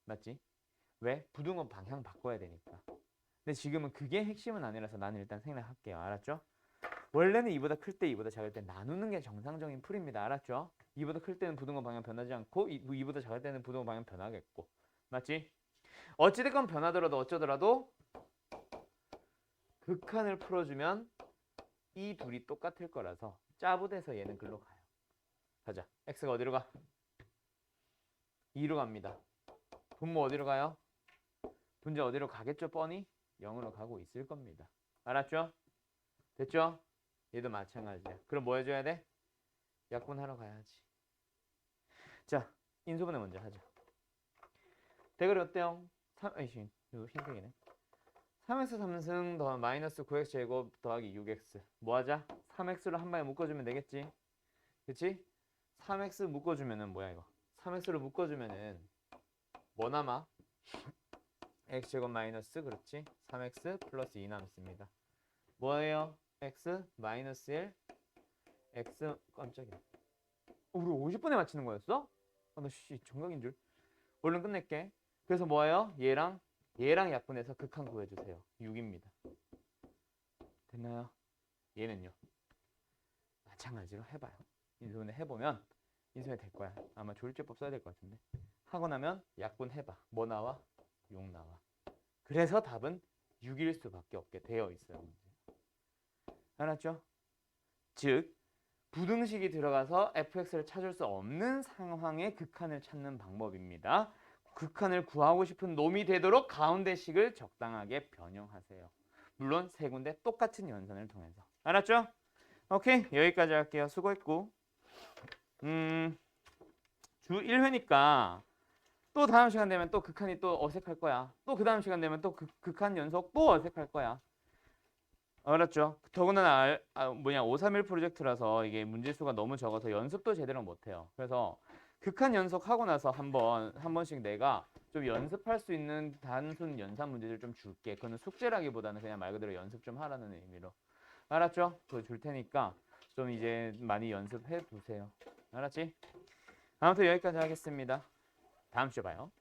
맞지? 왜? 부등호 방향 바꿔야 되니까. 근데 지금은 그게 핵심은 아니라서 나는 일단 생략할게요. 알았죠? 원래는 2보다 클 때 2보다 작을 때 나누는 게 정상적인 풀입니다. 알았죠? 2보다 클 때는 부등호 방향 변하지 않고 2보다 작을 때는 부등호 방향 변하겠고. 맞지? 어찌됐건 변하더라도 어쩌더라도 극한을 풀어주면 이 둘이 똑같을 거라서 짜부돼서 얘는 글로 가요. 가자. x가 어디로 가? 2로 갑니다. 분모 어디로 가요? 분자 어디로 가겠죠? 뻔히 0으로 가고 있을 겁니다. 알았죠? 됐죠? 얘도 마찬가지야. 그럼 뭐 해줘야 돼? 약분하러 가야지. 자, 인수분해 먼저 하자. 대결이 어때요? 이거 흰색이네. 3x 3승 더 마이너스 9x 제곱 더하기 6x. 뭐 하자? 3x로 한 방에 묶어주면 되겠지? 그치? 3x 묶어주면은 뭐야 이거? 3x로 묶어주면은 뭐 남아? x제곱 마이너스 그렇지? 3x 플러스 2 남습니다. 뭐예요? x 마이너스 1 x 깜짝이야. 우리 50분에 맞히는 거였어? 아, 나 정각인 줄. 얼른 끝낼게. 그래서 뭐예요? 얘랑 약분해서 극한 구해주세요. 6입니다. 됐나요? 얘는요. 마찬가지로 해봐요. 인수분해 해보면 인수분해 될 거야. 아마 조율제법 써야 될 것 같은데. 하고 나면 약분해봐. 뭐 나와? 6 나와. 그래서 답은 6일 수밖에 없게 되어 있어요. 알았죠? 즉 부등식이 들어가서 fx를 찾을 수 없는 상황의 극한을 찾는 방법입니다. 극한을 구하고 싶은 놈이 되도록 가운데 식을 적당하게 변형하세요. 물론 세 군데 똑같은 연산을 통해서. 알았죠? 오케이, 여기까지 할게요. 수고했고. 주 1회니까 또 다음 시간 되면 또 극한이 또 어색할 거야. 또 그 다음 시간 되면 또 극한 연속 또 어색할 거야. 알았죠? 더군다나 531 프로젝트라서 이게 문제수가 너무 적어서 연습도 제대로 못해요. 그래서 극한 연속하고 나서 한 번씩 내가 좀 연습할 수 있는 단순 연산 문제들 좀 줄게. 그거는 숙제라기보다는 그냥 말 그대로 연습 좀 하라는 의미로. 알았죠? 그거 줄 테니까 좀 이제 많이 연습해 두세요. 알았지? 아무튼 여기까지 하겠습니다. 다음 주에 봐요.